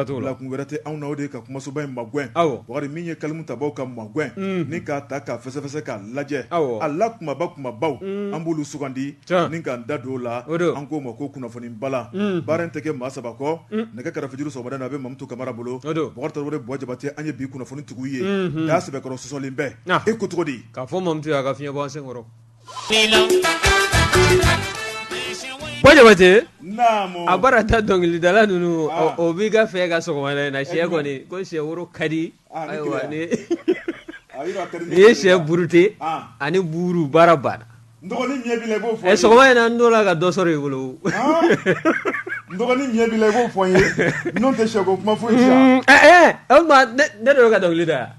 bolo la kun wɛrɛ tɛ anw na o de ka kumasoba in magwɛn bakari min ye kalimu tabaw ka magwɛn ni k'a ta k'a fɛsɛfɛsɛ k'a lajɛ a la kumabaw an b'olu sugandi ni k'an da don o la an k'o ma ko kunnafoni bala baara in tɛ kɛ maa saba kɔ nɛgɛ kɛrɛfɛjuru sɔgɔmada na a bɛ Mamutu Kamara bolo Bakari Tarawele Buwa Jabate an ye bi kunnafoni tigiw ye daa sɛbɛkɔrɔ sɔsɔlen bɛɛ e ko cogo di k'a fɔ Mamutu y'a ka fiɲɛ bɔ an senkɔrɔ Buwa Jabate a bara ta dɔnkilidala ninnu o b'i ka fɛ ka sɔgɔmada in na sɛ kɔni ko sɛ woro ka di ayiwa ni ye sɛ burute ani buru baara banna sɔgɔma in na n t'o la ka dɔ sɔrɔ i bolo Ndogani ɲɛ b'i la i b'o fɔ n ye n'o tɛ sɛ ko kuma foyi siya o tuma ne de y'o ka dɔnkili da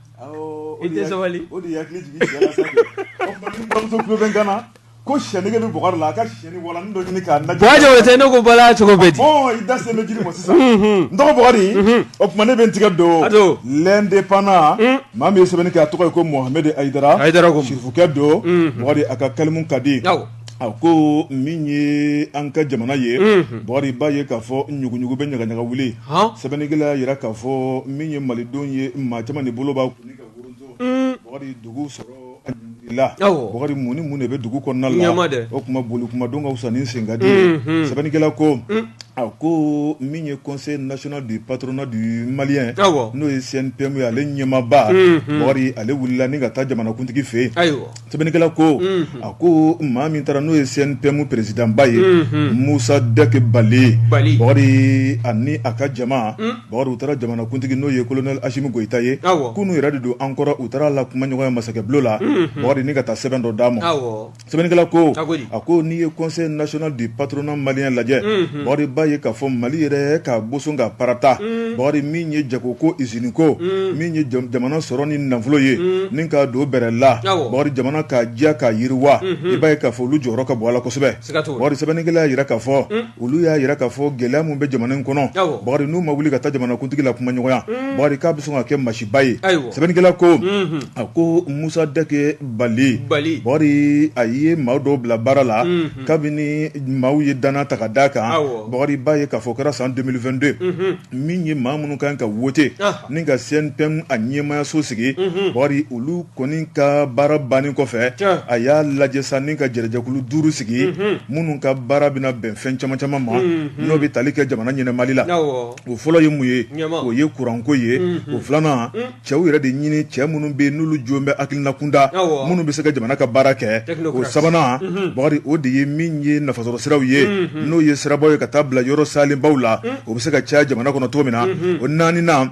i tɛ sabali o de yakili jigin cɛ la sa kɛ o tuma ni bamuso tulo bɛ n kan na ko sɛ nege bɛ Bɔkari la a ka sɛni walanin dɔ ɲini k'a lajɛ Buwa Jabate ne ko bala cogo bɛ di i da sen bɛ jiri ma sisan n tɔgɔ Bɔkari o tuma ne bɛ n tigɛ don l'indépendant maa min ye sɛbɛnni kɛ a tɔgɔ ye ko Mohamed Ayidara sirifukɛ don Bɔkari a ka kalimu ka di a ko min ye an ka jamana ye Bɔkari b'a ye k'a fɔ ɲuguɲugu bɛ ɲagaɲaga wuli sɛbɛnnikɛla yira k'a fɔ min ye malidenw ye maa caman de bolo b'a kunni ka woronto Bɔkari dugu sɔrɔ la Bɔkari mun ni mun de bɛ dugu kɔnɔna la o kuma boli kuma don ka wusa ni sen ka di ye sɛbɛnnikɛla ko a ko min ye conseil national du patronat du malien n'o ye CNPM ye ale ɲɛmaaba Bɔkari ale wulila ni ka taa jamanakuntigi fɛ yen sɛbɛnnikɛla ko a ko maa min taara n'o ye CNPM président ba ye Musa Dɛk Bale Bɔkari ani a ka jama Bɔkari u taara jamanakuntigi n'o ye colonel Asimi Goyita ye k'u yɛrɛ de don an kɔrɔ u taara la kuma ɲɔgɔnya masakɛ bulon la Bɔkari ni ka taa sɛbɛn dɔ d'a ma sɛbɛnnikɛla ko a ko n'i ye conseil national du patronat malien lajɛ Bɔkari b'a ye k'a fɔ Mali yɛrɛ ka boson ka parata Bɔkari min ye jago ko usine ko min ye jamana sɔrɔ ni nafolo ye ni ka don bɛrɛ la Bɔkari jamana ka diya ka yiriwa i b'a ye k'a fɔ olu jɔyɔrɔ ka bɔ a la kosɛbɛ Bɔkari sɛbɛnnikɛla y'a yira k'a fɔ olu y'a yira k'a fɔ gɛlɛya mun bɛ jamana in kɔnɔ Bɔkari n'u ma wuli ka taa jamanakuntigi la kuma ɲɔgɔnya Bɔkari k'a bɛ sɔn ka kɛ masiba ye sɛbɛnnikɛla ko a ko Musa Dɛk Bale Bɔkari a ye maa dɔw bila baara la kabini maaw ye dana ta ka d'a kan Bɔkari b'a ye k'a fɔ kɛra san 2022 min ye maa minnu kan ka voter ni ka CNPM a ɲɛmayaso sigi Bɔkari olu kɔni ka baara bannen kɔfɛ a y'a lajɛ sa ni ka jɛrɛjɛkulu 5 sigi minnu ka baara bɛna bɛn fɛn caman caman ma n'o bɛ tali kɛ jamana ɲɛnɛmali la o fɔlɔ ye mun ye o ye kuranko ye o filanan cɛw yɛrɛ de ɲini cɛ minnu bɛ yen n'olu jo bɛ hakilina kunda minnu bɛ se ka jamana ka baara kɛ o sabanan Bɔkari o de ye min ye nafasɔrɔ siraw ye n'o ye sirabaw ye ka taa bila yɔrɔ salenbaw la o bɛ se ka caya jamana kɔnɔ cogo min na o naaninan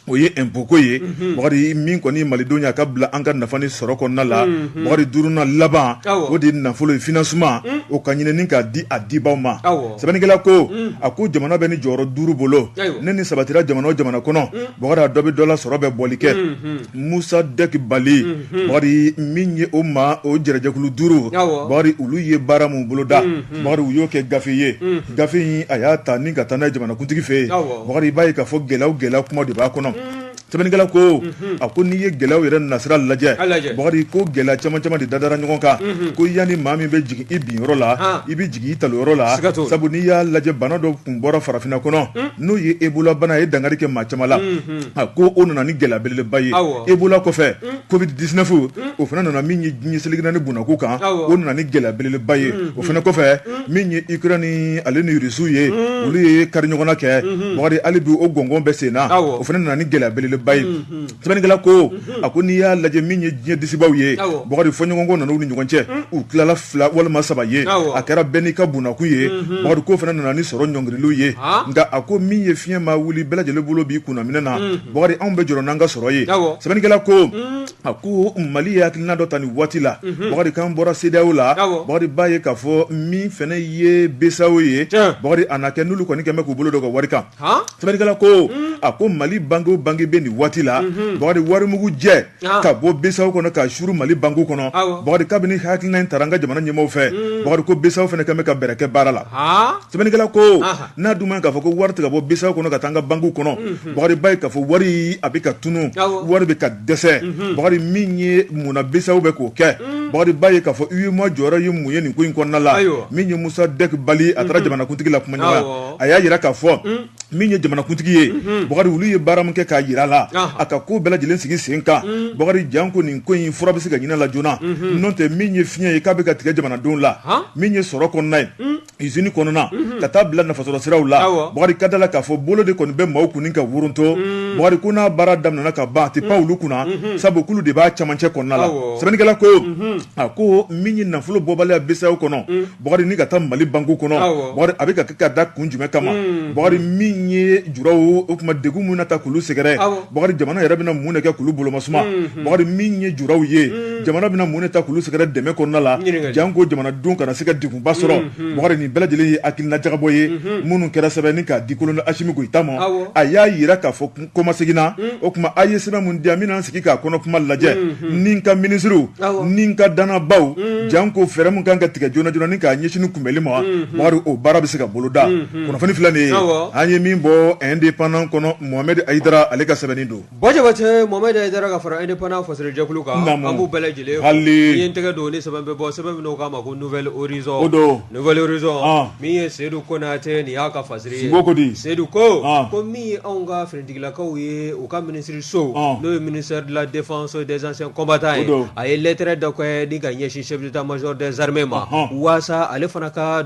o ye impôt ko ye Bɔkari min kɔni malidenw y'a ka bila an ka nafa ni sɔrɔ kɔnɔna la Bɔkari duurunan laban o de ye nafolo ye financement o ka ɲini ni k'a di a dibaw ma sɛbɛnnikɛla ko a ko jamana bɛ ni jɔyɔrɔ 5 bolo ne ni sabatira jamana o jamana kɔnɔ Bɔkari a dɔ bɛ dɔ la sɔrɔ bɛ bɔli kɛ Musa Dɛk Bale Bɔkari min ye o ma o jɛrɛjɛkulu 5 Bɔkari olu ye baara mun bolo da Bɔkari u y'o kɛ gafe ye gafe in a y'a ta ni ka taa n'a ye jamanakuntigi fɛ yen Bɔkari b'a ye k'a fɔ gɛlɛya kuma de b'a kɔnɔ sɛbɛnnikɛla ko a ko n'i ye gɛlɛyaw yɛrɛ nasira lajɛ Bɔkari ko gɛlɛya caman caman de dadara ɲɔgɔn kan ko yanni maa min bɛ jigin i bin yɔrɔ la i bɛ jigin i talo yɔrɔ la sabu n'i y'a lajɛ bana dɔ kun bɔra farafinna kɔnɔ n'o ye Ebola bana a ye dankari kɛ maa caman la a ko o nana ni gɛlɛya belebeleba ye Ebola kɔfɛ Covid-19 o fana nana min ye diɲɛ selekina ni bunako kan o nana ni gɛlɛya belebeleba ye o fana kɔfɛ min ye Ukraine ni ale ni Rusiw ye olu ye kari ɲɔgɔnna kɛ Bɔkari hali bi o gɔngɔn bɛ sen na o fana nana ni gɛlɛya belebeleba ba ye sɛbɛnnikɛla ko a ko n'i y'a lajɛ min ye diɲɛ disibaw ye Bɔkari fɔɲɔgɔnkɔ nana u ni ɲɔgɔn cɛ u tilala 2 walima 3 ye a kɛra bɛɛ n'i ka bunakun ye Bɔkari ko fana nana ni sɔrɔ ɲɔngiriliw ye nka a ko min ye fiɲɛ ma wuli bɛɛ lajɛlen bolo b'i kunna minɛ na Bɔkari anw bɛ jɔrɔ n'an ka sɔrɔ ye sɛbɛnnikɛla ko a ko Mali ye hakilina dɔ ta nin waati la Bɔkari k'an bɔra CEDEAO la Bɔkari b'a ye k'a fɔ min fana ye BCEAO ye Bɔkari a na kɛ n'olu kɔni kɛmɛ k'u bolo dɔ ka wari kan sɛbɛnnikɛla ko a ko Mali banque o banque bɛ nin waati la Bɔkari warimugu jɛ ka bɔ BCEAO kɔnɔ ka suru Mali banque kɔnɔ Bɔkari kabini hakilina in taara an ka jamana ɲɛmaaw fɛ Bɔkari ko BCEAO fana kɛmɛ ka bɛrɛ kɛ baara la sɛbɛnnikɛla ko n'a dun ma k'a fɔ ko wari tɛ ka bɔ BCEAO kɔnɔ ka taa an ka banque kɔnɔ Bɔkari b'a ye k'a fɔ wari a bɛ ka tunu wari bɛ ka dɛsɛ Bɔkari min ye munna BCEAO bɛ k'o kɛ bakari ba ye k'a fɔ UEMOA jɔyɔrɔ ye mun ye nin ko in kɔnɔna la min ye Musa Dek Bali a taara jamanakuntigi la kuma ɲɔgɔnya a y'a yira k'a fɔ min ye jamanakuntigi ye bakari olu ye baara min kɛ k'a yira la a ka ko bɛɛ lajɛlen sigi sen kan bakari janko nin ko in fura bɛ se ka ɲinɛ la joona n'o tɛ min ye fiɲɛ ye k'a bɛ ka tigɛ jamanadenw la min ye sɔrɔ kɔnɔna ye usine kɔnɔna ka taa bila nafasɔrɔ siraw la bakari ka da la k'a fɔ bolo de kɔni bɛ maaw kunni ka wuruntɔ bakari ko n'a baara daminɛna ka ban a tɛ pan olu kunna sabu kulu de b'a camancɛ kɔnɔna la sɛbɛnnikɛla ko a ko min ye nafolo bɔbaliya BCEAO kɔnɔ bakari ni ka taa Mali banku kɔnɔ bakari a bɛ ka kɛ ka da kun jumɛn kama bakari min ye juraw o tuma degun mun na ta k'olu sɛgɛrɛ bakari jamana yɛrɛ bɛna mun de kɛ k'olu bolomasuma bakari min ye juraw ye jamana bɛna mun de ta k'olu sɛgɛrɛ dɛmɛ kɔnɔna la janko jamanadenw kana se ka degunba sɔrɔ bakari nin bɛɛ lajɛlen ye hakilina jagabɔ ye minnu kɛra sɛbɛnni k'a di kolonel Asimi Goyita ma a y'a yira k'a fɔ kɔmaseginna o tuma a ye sɛbɛn mun di yan min n'an sigi k'a kɔnɔ kuma lajɛ ni n ka minisiriw ni n ka dannabaw janko fɛɛrɛ mun kan ka tigɛ joona joona ni k'a ɲɛsin kunbɛli ma bakari o baara bɛ se ka boloda kunnafoni filɛ nin ye an ye min bɔ indépendant kɔnɔ Mohamed Aidara ale ka sɛbɛnni don bɔjɛbɔjɛ Mohamed Aidara ka fara indépendant fasɛrɛ jɛkulu kan an b'u bɛɛ lajɛlen hali i ye n tɛgɛ don ni sɛbɛn bɛ bɔ sɛbɛn min n'o k'a ma ko Nouvelle Horizon Nouvelle Horizon min ye Seydou Konate nin y'a ka fasiri ye Seydou ko min ye anw ka finitigilakaw ye u ka ministre so n'o ye ministère de la défense des anciens combattants ye a ye lettre dɔ kɛ ni ka ɲɛsin chef d'état-major des armées ma waasa ale fana ka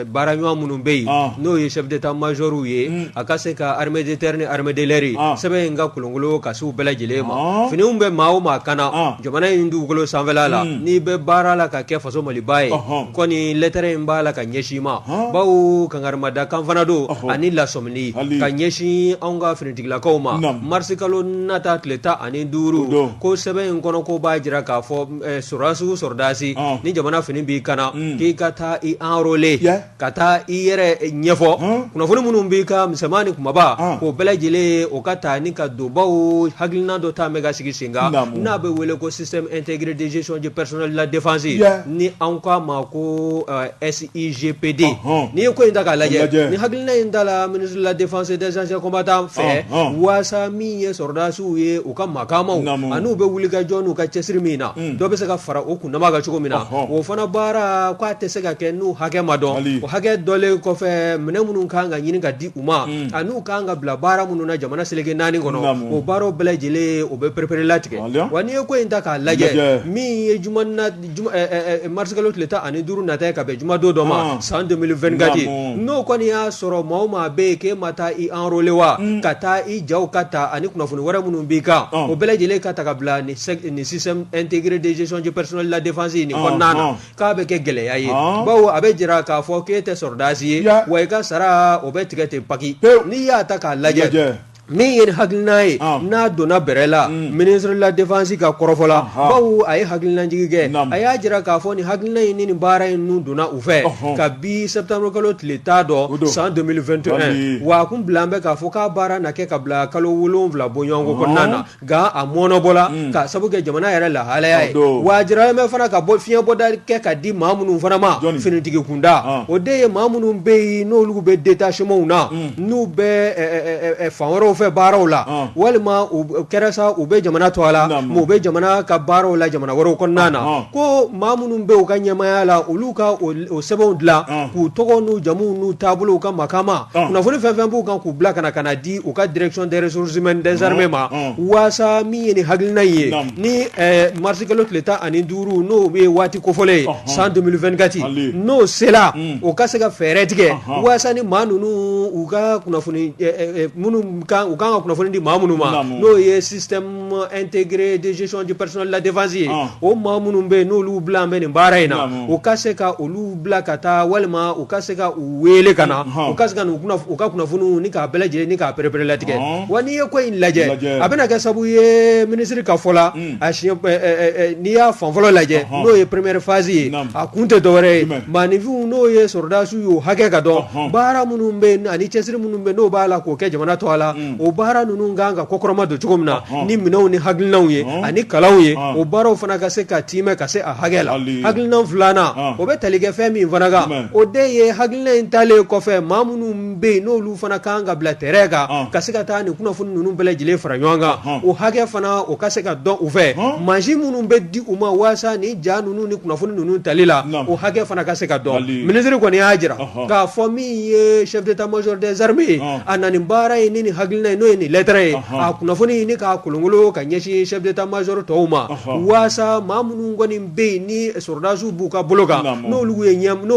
baara ɲɔgɔn minnu bɛ yen n'o ye chef d'état-major ye a ka se ka armée de terre ni armée de l'air sɛbɛn in ka kolonkolon ka se u bɛɛ lajɛlen ma finiw bɛ maa o maa kana jamana in dugukolo sanfɛla la n'i bɛ baara la ka kɛ faso maliba ye kɔni lettre in b'a la ka ɲɛsin ma bawo kangarimada kan fana don ani lasɔmini ka ɲɛsin anw ka finitigilakaw ma marisi kalo nata tile 15 ko sɛbɛn in kɔnɔ ko b'a jira k'a fɔ sɔrɔdasiw sɔrɔdasi ni jamana fini b'i kana k'i ka taa i enrôler ka taa i yɛrɛ ɲɛfɔ kunnafoni minnu b'i ka misɛnman ni kumaba k'o bɛɛ lajɛlen o ka ta ni ka don bawo hakilina dɔ ta mɛ ka sigi sen kan n'a bɛ wele ko système intégré de gestion du personnel de la défense ni anw k'a ma ko SIGPD n'i ye ko in ta k'a lajɛ ni hakilina in ta la ministre de la défense des anciens combattants fɛ waasa min ye sɔrɔdasiw ye u ka makaamaw an'u bɛ wuli ka jɔ n'u ka cɛsiri min na dɔ bɛ se ka fara o kundama kan cogo min na o fana baara k'a tɛ se ka kɛ n'u hakɛ ma dɔn o hakɛ dɔlen kɔfɛ minɛn minnu kan ka ɲini ka di u ma an'u kan ka bila baara minnu na jamana seleke 4 kɔnɔ o baaraw bɛɛ lajɛlen o bɛ perepere latigɛ wa n'i ye ko in ta k'a lajɛ min ye marisi kalo tile 15 nata ye ka bɛn jumadon dɔ ma san 2024 n'o kɔni y'a sɔrɔ maa o maa bɛ yen k'e ma taa i enrôler wa ka taa i jaw ka ta ani kunnafoni wɛrɛ minnu b'i kan o bɛɛ lajɛlen ka ta ka bila ni système intégré de gestion du personnel de la défense nin kɔnɔna na k'a bɛ kɛ gɛlɛya ye bawo a bɛ jira k'a fɔ k'e tɛ sɔrɔdasi ye wa i ka sara o bɛ tigɛ ten paki n'i y'a ta k'a lajɛ min ye hakilina ye n'a donna bɛrɛ la ministre de la défense ka kɔrɔfɔla bawo a ye hakilinajigi kɛ a y'a jira k'a fɔ ni hakilina in ni baara in nu donna u fɛ ka bi septembre kalo tile 10 dɔ san 2021 wa a kun bila an bɛ k'a fɔ k'a baara na kɛ ka bila kalo 7 bɔ ɲɔgɔnko kɔnɔna na nka a mɔnɔbɔla ka sabu kɛ jamana yɛrɛ lahalaya ye wa a jiralen bɛ fana ka bɔ fiɲɛbɔda kɛ ka di maa minnu fana ma finitigi kunda o de ye maa minnu bɛ yen n'olu bɛ détachementw na n'u bɛ fan wɛrɛw fɛ baaraw la walima u kɛra sa u bɛ jamana to a la mais u bɛ jamana ka baaraw la jamana wɛrɛw kɔnɔna na ko maa minnu bɛ u ka ɲɛmaaya la olu ka o sɛbɛnw dilan k'u tɔgɔ n'u jamuw n'u taabolow ka makama kunnafoni fɛn fɛn b'u kan k'u bila ka na di u ka direction des ressources humaines des armées ma waasa min ye nin hakilina ye ni marisi kalo tile 15 n'o ye waati kofɔlen ye san 2024 n'o sela o ka se ka fɛɛrɛ tigɛ waasa ni maa ninnu u ka kunnafoni minnu kan u kan ka kunnafoni di maa minnu ma n'o ye système intégré de gestion du personnel de la défense ye o maa minnu bɛ yen n'olu bila an bɛ nin baara in na u ka se ka olu bila ka taa walima u ka se ka u wele ka na u ka se ka u ka kunnafoniw ni k'a bɛɛ lajɛlen ni k'a perepere latigɛ wa n'i ye ko in lajɛ a bɛna kɛ sabu ye minisiri ka fɔ la n'i y'a fan fɔlɔ lajɛ n'o ye première phase ye a kun tɛ dɔwɛrɛ ye maaninfinw n'o ye sɔrɔdasiw ye o hakɛ ka dɔn baara minnu bɛ yen ani cɛsiri minnu bɛ yen n'o b'a la k'o kɛ jamana to ala o baara nunu ganga kokoroma do cogo min na ni minɛnw ni hakilinaw ye ani kalanw ye o baaraw fana ka se ka tiimɛ ka se a hakɛ la hakilina filanan o bɛ tali kɛ fɛn min fana kan o de ye hakilina in talen kɔfɛ maa minnu bɛ yen n'olu fana kan ka bila terrain kan ka se ka taa nin kunnafoni ninnu bɛɛ lajɛlen fara ɲɔgɔn kan o hakɛ fana o ka se ka dɔn u fɛ mansin minnu bɛ di u ma waasa ni ja ninnu ni kunnafoni ninnu tali la o hakɛ fana ka se ka dɔn ministre kɔni y'a jira k'a fɔ min ye chef d'état-major des armées a na nin baara ye ni nin hakilina ye n'o ye nin lettre ye a kunnafoni ɲini k'a kolonkolon ka ɲɛsin chef d'état-major tɔw ma waasa maa minnu kɔni bɛ yen ni soldats b'u ka bolo kan n'o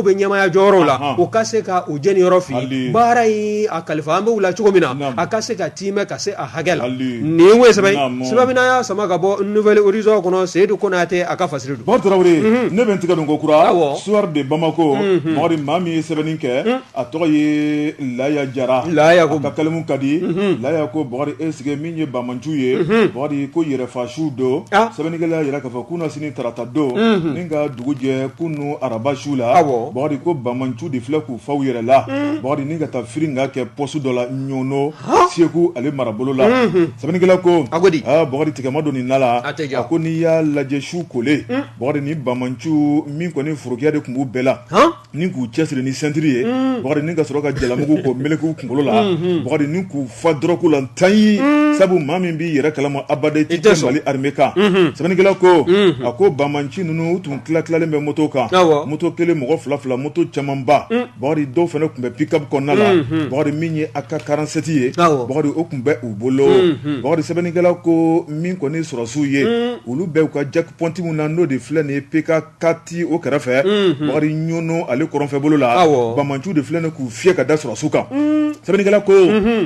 bɛ ɲɛmaya jɔyɔrɔw la o ka se ka o jeniyɔrɔ fili baara in a kalifa an bɛ wula cogo min na a ka se ka tiimɛ ka se a hakɛ la nin ye sɛbɛn min y'a sama ka bɔ nouvelle horizon kɔnɔ Seydou Konate a ka fasiri don. Bon Traoré ne bɛ n tigɛ don ko kura soir de Bamako mɔgɔ maa min ye sɛbɛnni kɛ a tɔgɔ ye Laya Jara a ka kalimu ka di Laya ko Bɔgɔri est-ce min ye Bamanju ye Bɔgɔri ko yɛrɛfasu don sɛbɛnnikɛla yɛrɛ k'a fɔ kunna sini tarata don ni ka dugu jɛ kunu araba su la Bɔgɔri ko Bamanju de filɛ k'u faw yɛrɛ la Bɔgɔri ni ka taa firinga kɛ poste dɔ la Ɲono Seku ale marabolo la sɛbɛnnikɛla ko Bɔgɔri tigɛma don nin la a ko n'i y'a lajɛ su kole Bɔgɔri ni Bamanju min kɔni forokiya de tun b'u bɛɛ la ni k'u cɛsiri ni sentiri ye Bɔgɔri ni ka sɔrɔ ka jalamugu ko meleku kunkolo la Bɔgɔri ni k'u fa dɔrɔku la tanyi sabu maa min b'i yɛrɛ kalama abada i tɛ Mali armée kan sɛbɛnnikɛla ko a ko Bamanci ninnu tun tilalen bɛ moto kan moto kelen mɔgɔ fila fila moto camanba Bɔgɔri dɔw fana tun bɛ pick-up kɔnɔna la Bɔgɔri min ye AK-47 ye Bɔgɔri o tun bɛ u bolo Bɔgɔri sɛbɛnnikɛla ko min kɔni sɔrɔsiw ye olu bɛɛ u ka jackpot min na n'o de filɛ nin ye PK4 o kɛrɛfɛ Bɔgɔri Ɲono ale kɔrɔnfɛ bolo la Bamanci de filɛ nin k'u fiyɛ ka da sɔrɔsiw kan sɛbɛnnikɛla ko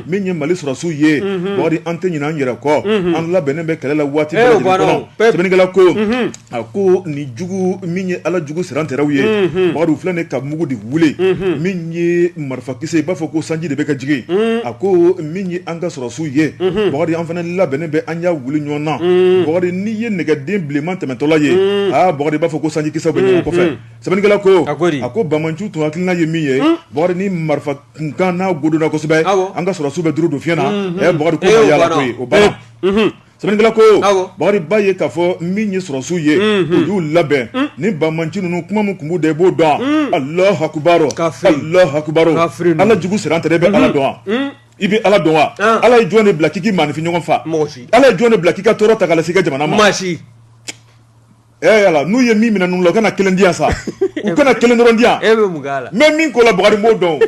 min ye Mali sɔrɔsiw ye Bɔgɔri an tɛ ɲinɛ an yɛrɛ kɔ an labɛnnen bɛ kɛlɛ la waati bɛɛ lajɛlen kɔnɔ sɛbɛnnikɛla ko a ko nin jugu min ye ala jugu siranterɛw ye Bɔgɔri filɛ nin ka mugu de wuli min ye marifakisɛ i b'a fɔ ko sanji de bɛ ka jigin a ko min ye an ka sɔrɔsiw ye Bɔgɔri an fana labɛnnen bɛ an y'a wuli ɲɔgɔn na Bɔgɔri n'i ye nɛgɛden bilenman tɛmɛtɔla ye Bɔgɔri b'a fɔ ko sanji kisɛw bɛ ɲɔgɔn kɔfɛ sɛbɛnnikɛla ko a ko Bamanci tun hakilina ye min ye Bɔgɔri ni marifa kunkan n'a godonna kosɛbɛ an ka sɔrɔsiw bɛ duru don fiɲɛ na Bɔgɔri ko ma yala koyi o banna sɛbɛnnikɛla ko Bɔgɔri ba ye k'a fɔ min ye sɔrɔsiw ye u y'u labɛn ni Bamanci ninnu kuma min tun b'u da i b'o dɔn Alahu akubaro Alahu akubaro ala jugu sirantere bɛ ala dɔn wa i bɛ ala dɔn wa ala ye jɔn de bila k'i maanifin ɲɔgɔn fa ala ye jɔn de bila k'i ka tɔɔrɔ ta ka lase i ka jamana ma yala n'u ye min minɛ ninnu la u kana kelen di yan sa u kana kelen dɔrɔn di yan mais min ko la Bɔgɔri m'o dɔn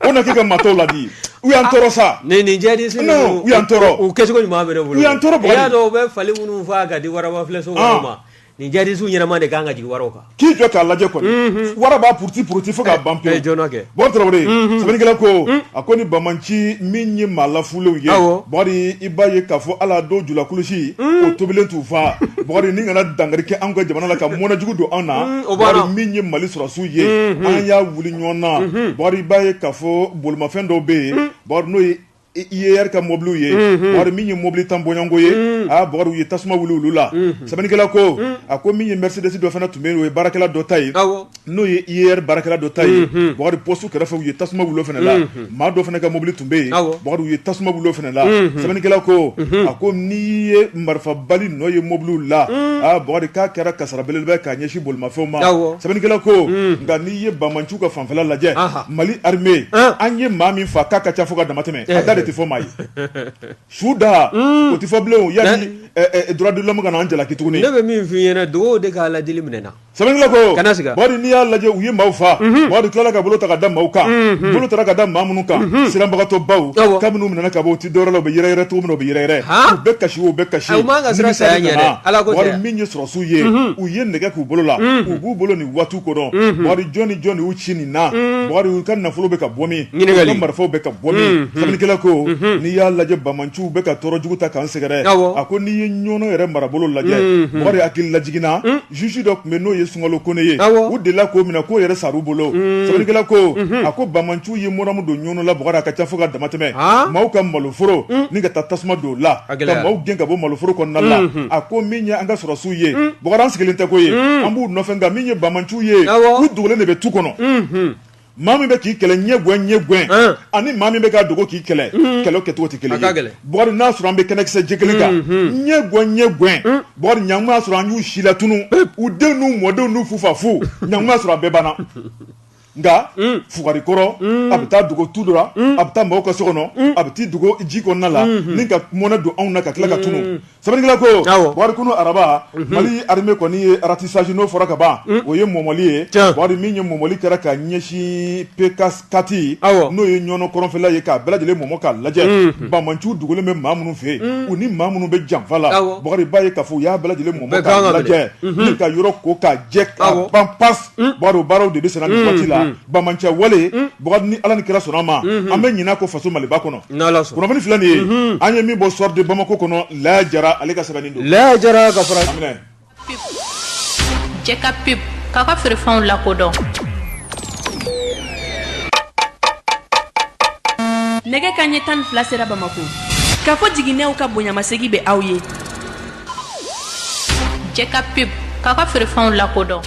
o na k'i ka matɔw ladi u y'an tɔɔrɔ sa nin jɛdisi non u y'an tɔɔrɔ u kɛcogo ɲuman bɛ ne bolo u y'an tɔɔrɔ Bɔgɔri i y'a dɔn u bɛ fali minnu faa ka di waraba filɛ so ma nin jadisiw ɲɛnama de kan ka jigin waraw kan k'i jɔ k'a lajɛ kɔni wara b'a puruti fo k'a ban pewu Bɔgɔri Traoré sɛbɛnnikɛla ko a ko ni Bamanci min ye maa lafulew ye Bɔgɔri i b'a ye k'a fɔ ala dɔw jula kulusi o tobilen t'u fa Bɔgɔri ni kana dankari kɛ an ka jamana la ka mɔnɛjugu don an na Bɔgɔri min ye Mali sɔrɔsiw ye an y'a wuli ɲɔgɔn na Bɔgɔri i b'a ye k'a fɔ bolimafɛn dɔw bɛ yen Bɔgɔri n'o ye IER ka mobiliw ye Bɔgɔri min ye mobili tan bɔɲɔnko ye Bɔgɔri u ye tasuma wuli olu la sɛbɛnnikɛla ko a ko min ye Mercedes dɔ fana tun bɛ yen o ye baarakɛla dɔ ta ye n'o ye IER baarakɛla dɔ ta ye Bɔgɔri poste kɛrɛfɛ u ye tasuma wuli o fana la maa dɔ fana ka mobili tun bɛ yen Bɔgɔri u ye tasuma wuli o fana la sɛbɛnnikɛla ko a ko n'i ye marifabali nɔ ye mobiliw la Bɔgɔri k'a kɛra kasara belebele k'a ɲɛsin bolimafɛnw ma sɛbɛnnikɛla ko nka n'i ye Bamanci ka fanfɛla lajɛ Mali armée an ye maa min fa k'a ka ca fo ka damatɛmɛ a da de tɛ fɔ maa ye su da o tɛ fɔ bilen o yani droit de l'homme ka na an jalaki tuguni ne bɛ min f'i ɲɛna dogo de k'a ladili minɛ na sɛbɛnnikɛla ko Bɔgɔri n'i y'a lajɛ u ye maaw fa Bɔgɔri tilala ka bolo ta ka da maaw kan bolo taara ka da maa minnu kan siranbagatɔ baw kabini minɛna ka bɔ u tɛ dɔwɛrɛ la u bɛ yɛrɛyɛrɛ cogo min na u bɛ yɛrɛyɛrɛ u bɛ kasi o bɛ kasi Bɔgɔri min ye sɔrɔsiw ye u ye nɛgɛ k'u bolo la u b'u bolo nin waatiw kɔnɔ Bɔgɔri jɔn ni jɔn de y'u ci nin na Bɔgɔri u ka nafolo bɛ ka bɔ min u ka marifaw bɛ ka bɔ min sɛbɛnnikɛla ko n'i y'a lajɛ Bamanci bɛ ka tɔɔrɔ jugu ta k'an sɛgɛrɛ a ko n'i ye Ɲono yɛrɛ marabolo lajɛ Bɔgɔri hakili lajiginna juge dɔ tun bɛ n'o ye Sunkalo Kone ye u delila k'o minɛ k'o yɛrɛ sar'u bolo sɛbɛnnikɛla ko a ko Bamanci ye moramu don Ɲono la Bɔgɔri a ka ca fo ka damatɛmɛ maaw ka maloforo ni ka taa tasuma don o la ka maaw gɛn ka bɔ maloforo kɔnɔna la a ko min ye an ka sɔrɔsiw ye Bɔgɔri an sigilen tɛ ko ye an b'u nɔfɛ nka min ye Bamanci ye u dogolen de bɛ tu kɔnɔ maa min bɛ k'i kɛlɛ ɲɛ ani maa min bɛ ka dogo k'i kɛlɛ kɛlɛ kɛcogo tɛ kelen ye Bukari n'a sɔrɔ an bɛ kɛnɛkisɛ jɛ kelen kan ɲɛ Bukari ɲankuma y'a sɔrɔ an y'u si latunu u denw n'u mɔdenw n'u fufa fu ɲankuma y'a sɔrɔ a bɛɛ banna nka Fugari kɔrɔ a bɛ taa dogo tu dɔ la a bɛ taa mɔgɔw ka so kɔnɔ a bɛ t'i dogo ji kɔnɔna la ni ka mɔnɛ don anw na ka tila ka tunu sɛbɛnnikɛla ko Bukari kunu araba Mali armée kɔni ye ratissage n'o fɔra ka ban o ye mɔmɔli ye Bukari min ye mɔmɔli kɛra ka ɲɛsin PK4 n'o ye ɲɔnɔ kɔrɔnfɛla ye k'a bɛɛ lajɛlen mɔmɔ k'a lajɛ Banmansiw dogolen bɛ maa minnu fɛ yen u ni maa minnu bɛ janfa la Bukari b'a ye k'a fɔ u y'a bɛɛ lajɛlen mɔmɔ k'a lajɛ ni ka yɔrɔ ko k'a jɛ k'a ban pas Bukari o baaraw de bɛ senna nin waati la Bamancɛ wale Bukari ni Ala ni kira sɔnna ma an bɛ ɲinɛ ko faso Maliba kɔnɔ kunnafoni filɛ nin ye an ye min bɔ Soir de Bamako kɔnɔ Laya Jara ale ka sɛbɛnni don Laya Jara ka fara jɛ ka pip k'a ka feerefɛnw lakodɔn nɛgɛ kanɲɛ 12 sera Bamako k'a fɔ jiginɛw ka bonyamasegi bɛ aw ye jɛ ka pip k'a ka feerefɛnw lakodɔn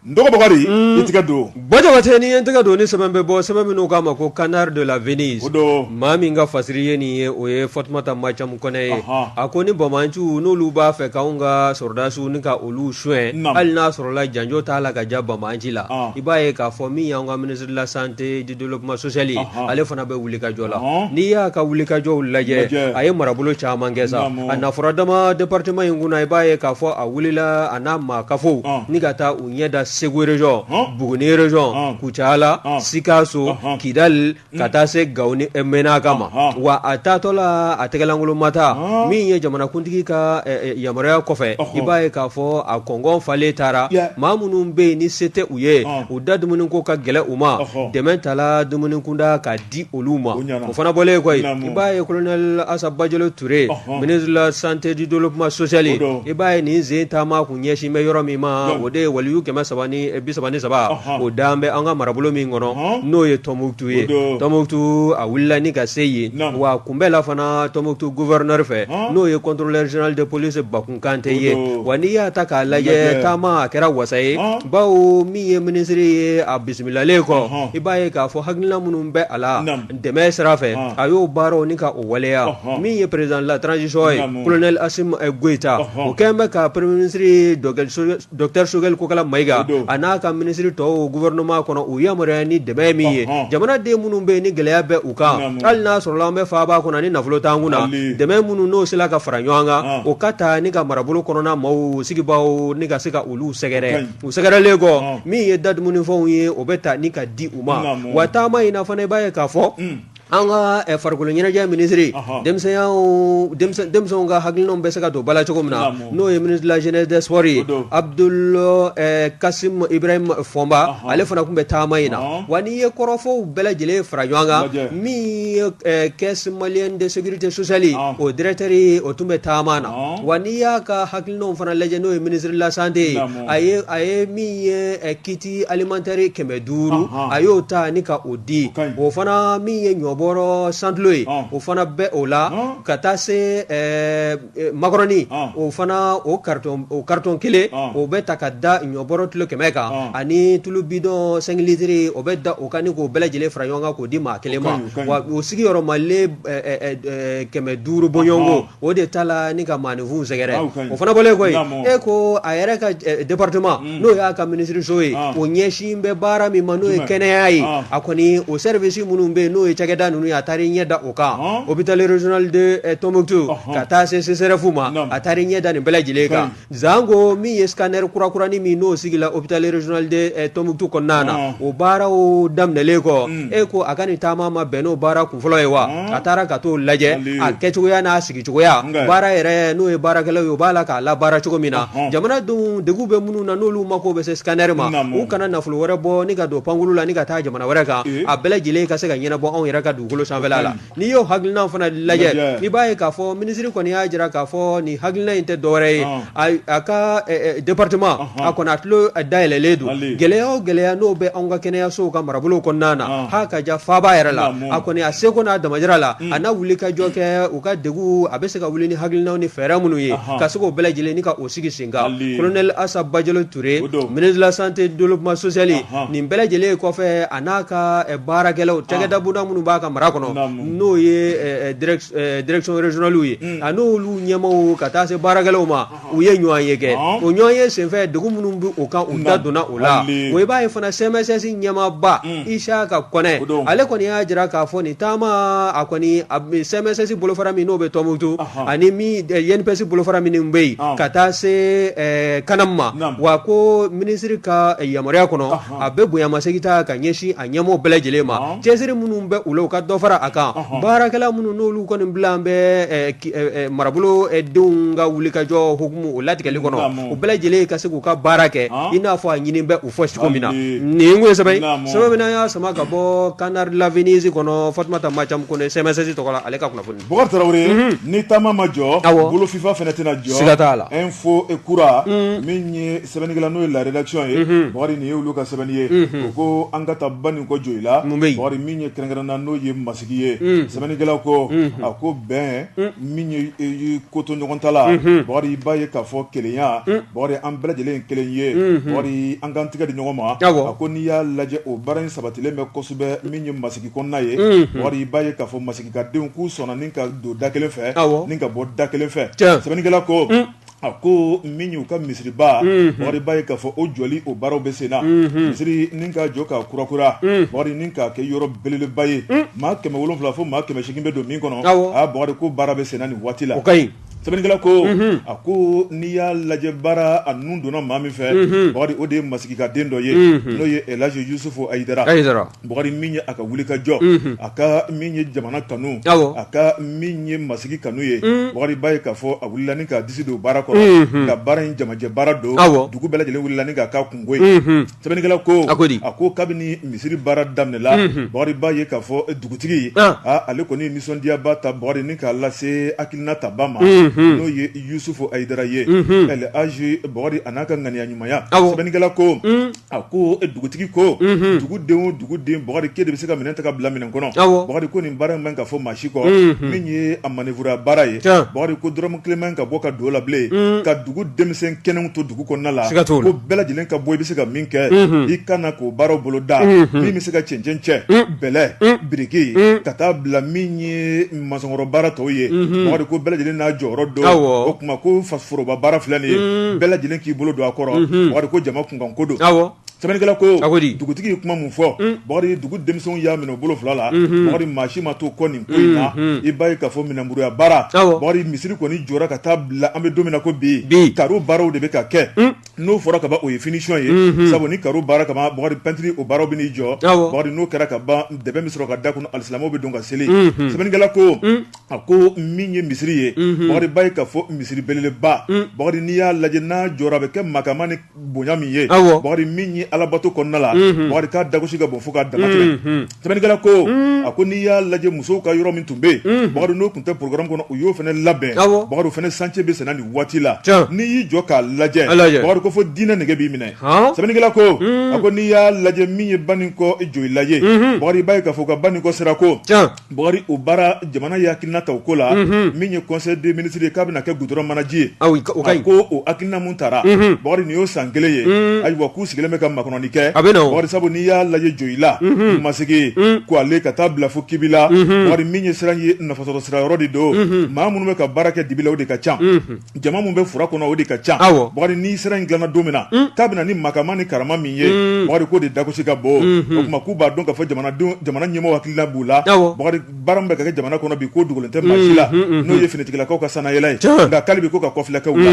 Ndogo Bukari i tɛgɛ don Bɔjabate ni ye n tɛgɛ don ni sɛbɛn bɛ bɔ sɛbɛn minnu k'a ma ko Canard de la Venise maa min ka fasiri ye nin ye o ye Fatumata Macamu Kɔnɛ ye a ko ni Bamanciw n'olu b'a fɛ k'anw ka sɔrɔdasiw ni ka olu soin hali n'a sɔrɔla janjo t'a la ka ja Bamanci la i b'a ye k'a fɔ min y'anw ka ministre de la santé du développement social ye ale fana bɛ wuli ka jɔ la n'i y'a ka wuli ka jɔw lajɛ a ye marabolo caman kɛ sa a nafɔra dama département in kunna i b'a ye k'a fɔ a wulila a n'a maakafow ni ka taa u ɲɛ da Segu région Buguni région Kucala Sikaso Kidal ka taa se Gao ni Menaka ma wa a taatɔ la a tɛgɛlankolomata min ye jamanakuntigi ka yamaruya kɔfɛ i b'a ye k'a fɔ a kɔngɔn falen taara maa minnu bɛ yen ni se tɛ u ye u da dumuniko ka gɛlɛ u ma dɛmɛ tala dumunikunda ka di olu ma o fana bɔlen koyi i b'a ye colonel Assa Bajalo Touré ministre de la santé du développement social i b'a ye nin sen taama kun ɲɛsin bɛ yɔrɔ min ma o de ye waliyu 333 o dan bɛ an ka marabolo min kɔnɔ n'o ye Tombouctou ye Tombouctou a wulila ni ka se yen wa kunbɛ la fana Tombouctou gouverneur fɛ n'o ye contrôleur général de police Bakun Kante ye wa n'i y'a ta k'a lajɛ taama a kɛra wasa ye bawo min ye ministre ye a bisimilalen kɔ i b'a ye k'a fɔ hakilina minnu bɛ a la dɛmɛ sira fɛ a y'o baaraw ni ka o waleya min ye président de la transition ye colonel Assimi Goïta o kɛn bɛ ka premier ministre docteur Choguel Kokala Maïga a n'a ka ministre tɔw gouvernement kɔnɔ u yamaruya ni dɛmɛ min ye jamanaden minnu bɛ yen ni gɛlɛya bɛ u kan hali n'a sɔrɔla an bɛ faaba kɔnɔ ni nafolo t'an kun na dɛmɛ minnu n'o sera ka fara ɲɔgɔn kan o ka taa ni ka marabolo kɔnɔna maaw sigibaw ni ka se ka olu sɛgɛrɛ u sɛgɛrɛlen kɔ min ye dadumunifɛnw ye o bɛ taa ni ka di u ma wa taama in na fana i b'a ye k'a fɔ an ka farikolo ɲɛnajɛ ministre denmisɛnw ka hakilinaw bɛ se ka don bala cogo min na n'o ye ministre de la jeunesse des sports ye Abdul Kasim Ibrahim Fomba ale fana tun bɛ taama in na wa n'i ye kɔrɔfɔw bɛɛ lajɛlen fara ɲɔgɔn kan min ye caisse malienne de sécurité sociale o directeur ye o tun bɛ taama na wa n'i y'a ka hakilinaw fana lajɛ n'o ye ministre de la santé ye a ye min ye kiti alimentaire 500 a y'o ta ni ka o di o fana min ye ɲɔbɔrɔ santilo ye o fana bɛ o la ka taa se macaroni o fana o carton kelen o bɛ ta ka da ɲɔbɔrɔ kilo 100 kan ani tulu bidon 5 litres o bɛ da o kan ni k'o bɛɛ lajɛlen fara ɲɔgɔn kan k'o di maa kelen ma wa o sigiyɔrɔma le 500 bɔɲɔnko o de ta la ni ka maaninfinw sɛgɛrɛ o fana bɔlen koyi e ko a yɛrɛ ka département n'o y'a ka ministre so ye o ɲɛsin bɛ baara min ma n'o ye kɛnɛya ye a kɔni o service minnu bɛ yen n'o ye cakɛda ninnu a taara ɲɛ da o kan hôpital régional de Tombouctou ka taa se CSRF ma a taara ɲɛ da nin bɛɛ lajɛlen kan Zango min ye scanner kurakurani min n'o sigila hôpital régional de Tombouctou kɔnɔna na o baaraw daminɛlen kɔ e ko a ka nin taama ma bɛn n'o baara kunfɔlɔ ye wa a taara ka t'o lajɛ a kɛcogoya n'a sigicogoya baara yɛrɛ n'o ye baarakɛlaw ye o b'a la k'a labaara cogo min na jamanadenw degun bɛ minnu na n'olu mako bɛ se scanner ma u kana nafolo wɛrɛ bɔ ni ka don pankulu la ni ka taa jamana wɛrɛ kan a bɛɛ lajɛlen ka se ka ɲɛnabɔ anw yɛrɛ ka dugukolo sanfɛla la n'i y'o hakilina fana lajɛ i b'a ye k'a fɔ ministre kɔni y'a jira k'a fɔ ni hakilina in tɛ dɔwɛrɛ ye a ka département a kɔni a tulo dayɛlɛlen don gɛlɛya o gɛlɛya n'o bɛ anw ka kɛnɛyasow ka marabolo kɔnɔna na ha ka ja faaba yɛrɛ la a kɔni a seko n'a damajira la a n'a wuli ka jɔ kɛ u ka degu a bɛ se ka wuli ni hakilinaw ni fɛɛrɛ minnu ye ka se k'o bɛɛ lajɛlen ni ka o sigi sen kan colonel Assa Bajalo Touré ministre de la santé développement social nin bɛɛ lajɛlen kɔfɛ a n'a ka baarakɛlaw cakɛda bonda minnu b'a ka mara kɔnɔ n'o ye direction régionale ye a n'olu ɲɛmaaw ka taa se baarakɛlaw ma u ye ɲɔgɔn ye kɛ o ɲɔgɔn ye senfɛ degu minnu bɛ o kan u da donna o la o i b'a ye fana CMSS ɲɛmaaba Isaka Kɔnɛ ale kɔni y'a jira k'a fɔ nin taama a kɔni CMSS bolofara min n'o bɛ Tɔnbukutu ani min YNPS bolofara min bɛ yen ka taa se Kanam ma wa ko ministre ka yamaruya kɔnɔ a bɛ bonyamasegin ta ka ɲɛsin a ɲɛmɔgɔw bɛɛ lajɛlen ma cɛsiri minnu bɛ u la u ka dɔ fara a kan baarakɛla minnu n'olu kɔni bila an bɛ marabolo denw ka wulikajɔ hukumu o latigɛli kɔnɔ u bɛɛ lajɛlen ka se k'u ka baara kɛ i n'a fɔ a ɲini bɛ u fɔ cogo min na nin ko ye sɛbɛn min y'a sama ka bɔ Canard l'Avenir kɔnɔ Fatumata Macham Kone CMSS tɔgɔ la ale ka kunnafoni Bokar Traoré ni taama ma jɔ bolo FIFA fɛnɛ tɛna jɔ siga t'a la info kura min ye sɛbɛnnikɛla n'o ye la rédaction ye Bokari nin ye olu ka sɛbɛnni ye o ko an ka taa ba nin kɔ jɔ i la Bokari min ye kɛrɛnkɛrɛnna n'o ye masigi ye sɛbɛnnikɛlaw ko a ko bɛn min ye ko to ɲɔgɔn ta la Bokari i b'a ye k'a fɔ kelenya Bokari an bɛɛ lajɛlen kelen ye Bokari an k'an tigɛ di ɲɔgɔn ma a ko n'i y'a lajɛ o baara in sabatilen bɛ kosɛbɛ min ye masigi kɔnɔna ye Bokari i b'a ye k'a fɔ masigikadenw k'u sɔnna ni ka don da kelen fɛ ni ka bɔ da kelen fɛ sɛbɛnnikɛla ko a ko min y'u ka misiriba Bokari b'a ye k'a fɔ o jɔli o baaraw bɛ sen na misiri ni ka jɔ ka kurakura Bokari ni ka kɛ yɔrɔ belebeleba ye maa 700 fo maa 800 bɛ don min kɔnɔ Bokari ko baara bɛ sen na nin waati la sɛbɛnnikɛla ko a ko n'i y'a lajɛ baara a nun donna maa min fɛ Bokari o de ye masigikaden dɔ ye n'o ye El Hadji Yusufu Ayidara Bokari min ye a ka wulikajɔ a ka min ye jamana kanu a ka min ye masigi kanu ye Bokari b'a ye k'a fɔ a wulila ni k'a disi don baara kɔrɔ ka baara in jamajɛ baara don dugu bɛɛ lajɛlen wulila ni k'a ka kungo ye sɛbɛnnikɛla ko a ko kabini misiri baara daminɛla Bokari b'a ye k'a fɔ dugutigi ale kɔni nisɔndiyaba ta Bokari ni k'a lase hakilina ta ba ma n'o ye Yusufu Ayidara ye El Hadji Bokari a n'a ka ŋaniya ɲumanya sɛbɛnnikɛla ko a ko dugutigi ko duguden o duguden Bokari k'e de bɛ se ka minɛn ta ka bila minɛn kɔnɔ Bokari ko nin baara in man ka fɔ maa si kɔ min ye a manœuvre baara ye Bokari ko dɔrɔmɛ kelen man ka bɔ ka don o la bilen ka dugu denmisɛn kɛnɛw to dugu kɔnɔna la ko bɛɛ lajɛlen ka bɔ i bɛ se ka min kɛ i kana k'o baaraw bolo da min bɛ se ka cɛncɛn cɛ bɛlɛ biriki ka taa bila min ye masɔnkɔrɔ baara tɔw ye Bokari ko bɛɛ lajɛlen n'a jɔyɔrɔ don o kuma ko foroba baara filɛ nin ye bɛɛ lajɛlen k'i bolo don a kɔrɔ Bokari ko jama kunkan ko don sɛbɛnnikɛla ko dugutigi ye kuma mun fɔ Bokari dugu denmisɛnw y'a minɛ o bolo fila la Bokari maa si ma to kɔ nin ko in na i b'a ye k'a fɔ minɛnburuya baara Bokari misiri kɔni jɔra ka taa bila an bɛ don min na ko bi karo baaraw de bɛ ka kɛ n'o fɔra ka ban o ye finition ye sabu ni karo baara ka ban Bokari peinture o baaraw bɛ n'i jɔ Bokari n'o kɛra ka ban dɛbɛ min sɔrɔ ka da kɔnɔ alisilamɛw bɛ don ka seli sɛbɛnnikɛla ko a ko min ye misiri ye Bokari b'a ye k'a fɔ misiri belebeleba Bokari n'i y'a lajɛ n'a jɔra a bɛ kɛ makama ni bonya min ye Bokari min ye alabato kɔnɔna la Bokari k'a dagosi ka bon fo k'a dama tɛmɛ sɛbɛnnikɛla ko a ko n'i y'a lajɛ musow ka yɔrɔ min tun bɛ yen Bokari n'o tun tɛ programme kɔnɔ u y'o fana labɛn Bokari o fana chantier bɛ senna nin waati la n'i y'i jɔ k'a lajɛ Bokari ko fo diinɛ nege b'i minɛ sɛbɛnnikɛla ko a ko n'i y'a lajɛ min ye Banikɔ jɔyila ye Bokari b'a ye k'a fɔ ka Banikɔ sira ko Bokari o baara jamana ye hakilina ta o ko la min ye conseil des ministres ye k'a bɛna kɛ goudron manaji ye a ko o hakilina mun taara Bokari nin y'o san 1 ye ayiwa k'u sigilen bɛ ka makɔnɔni kɛ Bokari sabu n'i y'a lajɛ jɔyila masigi ko ale ka taa bila fo Kibila Bokari min ye siran ye nafasɔrɔ sira yɔrɔ de don maa minnu bɛ ka baara kɛ dibi la o de ka ca jama mun bɛ fura kɔnɔ o de ka ca Bokari ni sira in dilanna don min na k'a bɛna ni makama ni karama min ye Bokari k'o de dagosi ka bon o tuma k'u b'a dɔn k'a fɔ jamana ɲɛmɔgɔ hakilina b'u la Bokari baara min bɛ ka kɛ jamana kɔnɔ bi k'o dogolen tɛ maa si la n'o ye finitigilakaw ka sanayɛlɛ ye nka k'ale bɛ ko ka kɔfilɛkɛw la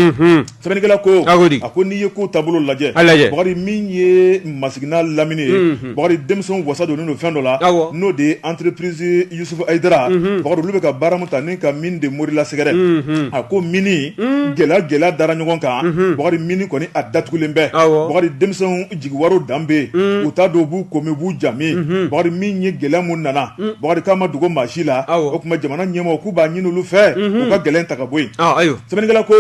sɛbɛnnikɛla ko a ko n'i ye ko taabolo lajɛ Bokari min ye masigina lamini ye Bokari denmisɛnw wasa donnen don fɛn dɔ la n'o de ye entreprise Yusufu Ayidara Bokari olu bɛ ka baara min ta ni ka mine de Morila sɛgɛrɛ a ko mini gɛlɛya dara ɲɔgɔn kan Bokari mini kɔni a datugulen bɛ bakari denmisɛnw jigiwaro danbe u t'a dɔn b'u komi b'u jami bakari min ye gɛlɛya mun nana bakari k'a ma dogo maa si la o tuma jamana ɲɛmɔgɔ k'u b'a ɲini olu fɛ u ka gɛlɛn ta ka bɔ yen sɛbɛnnikɛla ko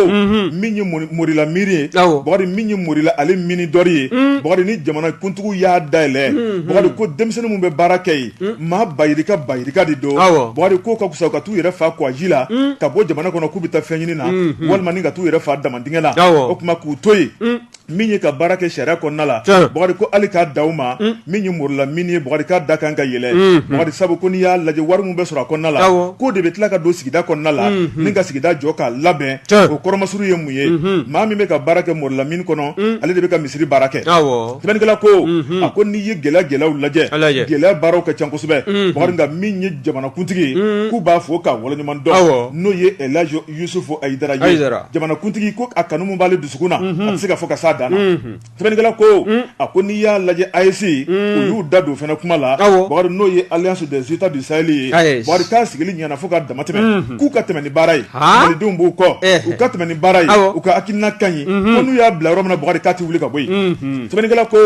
min ye morila miiri ye bakari min ye morila ale mini dɔri ye bakari ni jamana kuntigiw y'a dayɛlɛ bakari ko denmisɛnnin mun bɛ baara kɛ yen maa bayirika de don bakari ko ka kusa ka t'u yɛrɛ fa kɔji la ka bɔ jamana kɔnɔ k'u bɛ taa fɛn ɲini na walima ni ka t'u yɛrɛ fa damandingɛ la o tuma k'u to yen min ye ka baara kɛ sariya kɔnɔna la bakari ko hali k'a da u ma min ye morila mini ye bakari k'a da kan ka yɛlɛ bakari sabu ko n'i y'a lajɛ wari min bɛ sɔrɔ a kɔnɔna la ko de bɛ tila ka don sigida kɔnɔna la ni ka sigida jɔ k'a labɛn o kɔrɔmasuru ye mun ye maa min bɛ ka baara kɛ morila mini kɔnɔ ale de bɛ ka misiri baara kɛ sɛbɛnnikɛla ko a ko n'i ye gɛlɛyaw lajɛ gɛlɛya baaraw ka ca kosɛbɛ bakari nka min ye jamanakuntigi ye k'u b'a fɔ k'a waleɲuman dɔn n'o ye Elhaji Yusufu Ayidara ye jamanakuntigi ko a kanu min b'ale dusukun na a tɛ se ka fɔ ka s'a dan na sɛbɛnnikɛla ko a ko n'i y'a lajɛ AES u y'u da don fɛnɛ kuma la bakari n'o ye Alliance des États du Sahel ye bakari k'a sigili ɲɛna fo ka dama tɛmɛ k'u ka tɛmɛ ni baara ye malidenw b'u kɔ u ka tɛmɛ ni baara ye u ka hakilina ka ɲi ko n'u y'a bila yɔrɔ min na bakari k'a tɛ wuli ka bɔ yen sɛbɛnnikɛla ko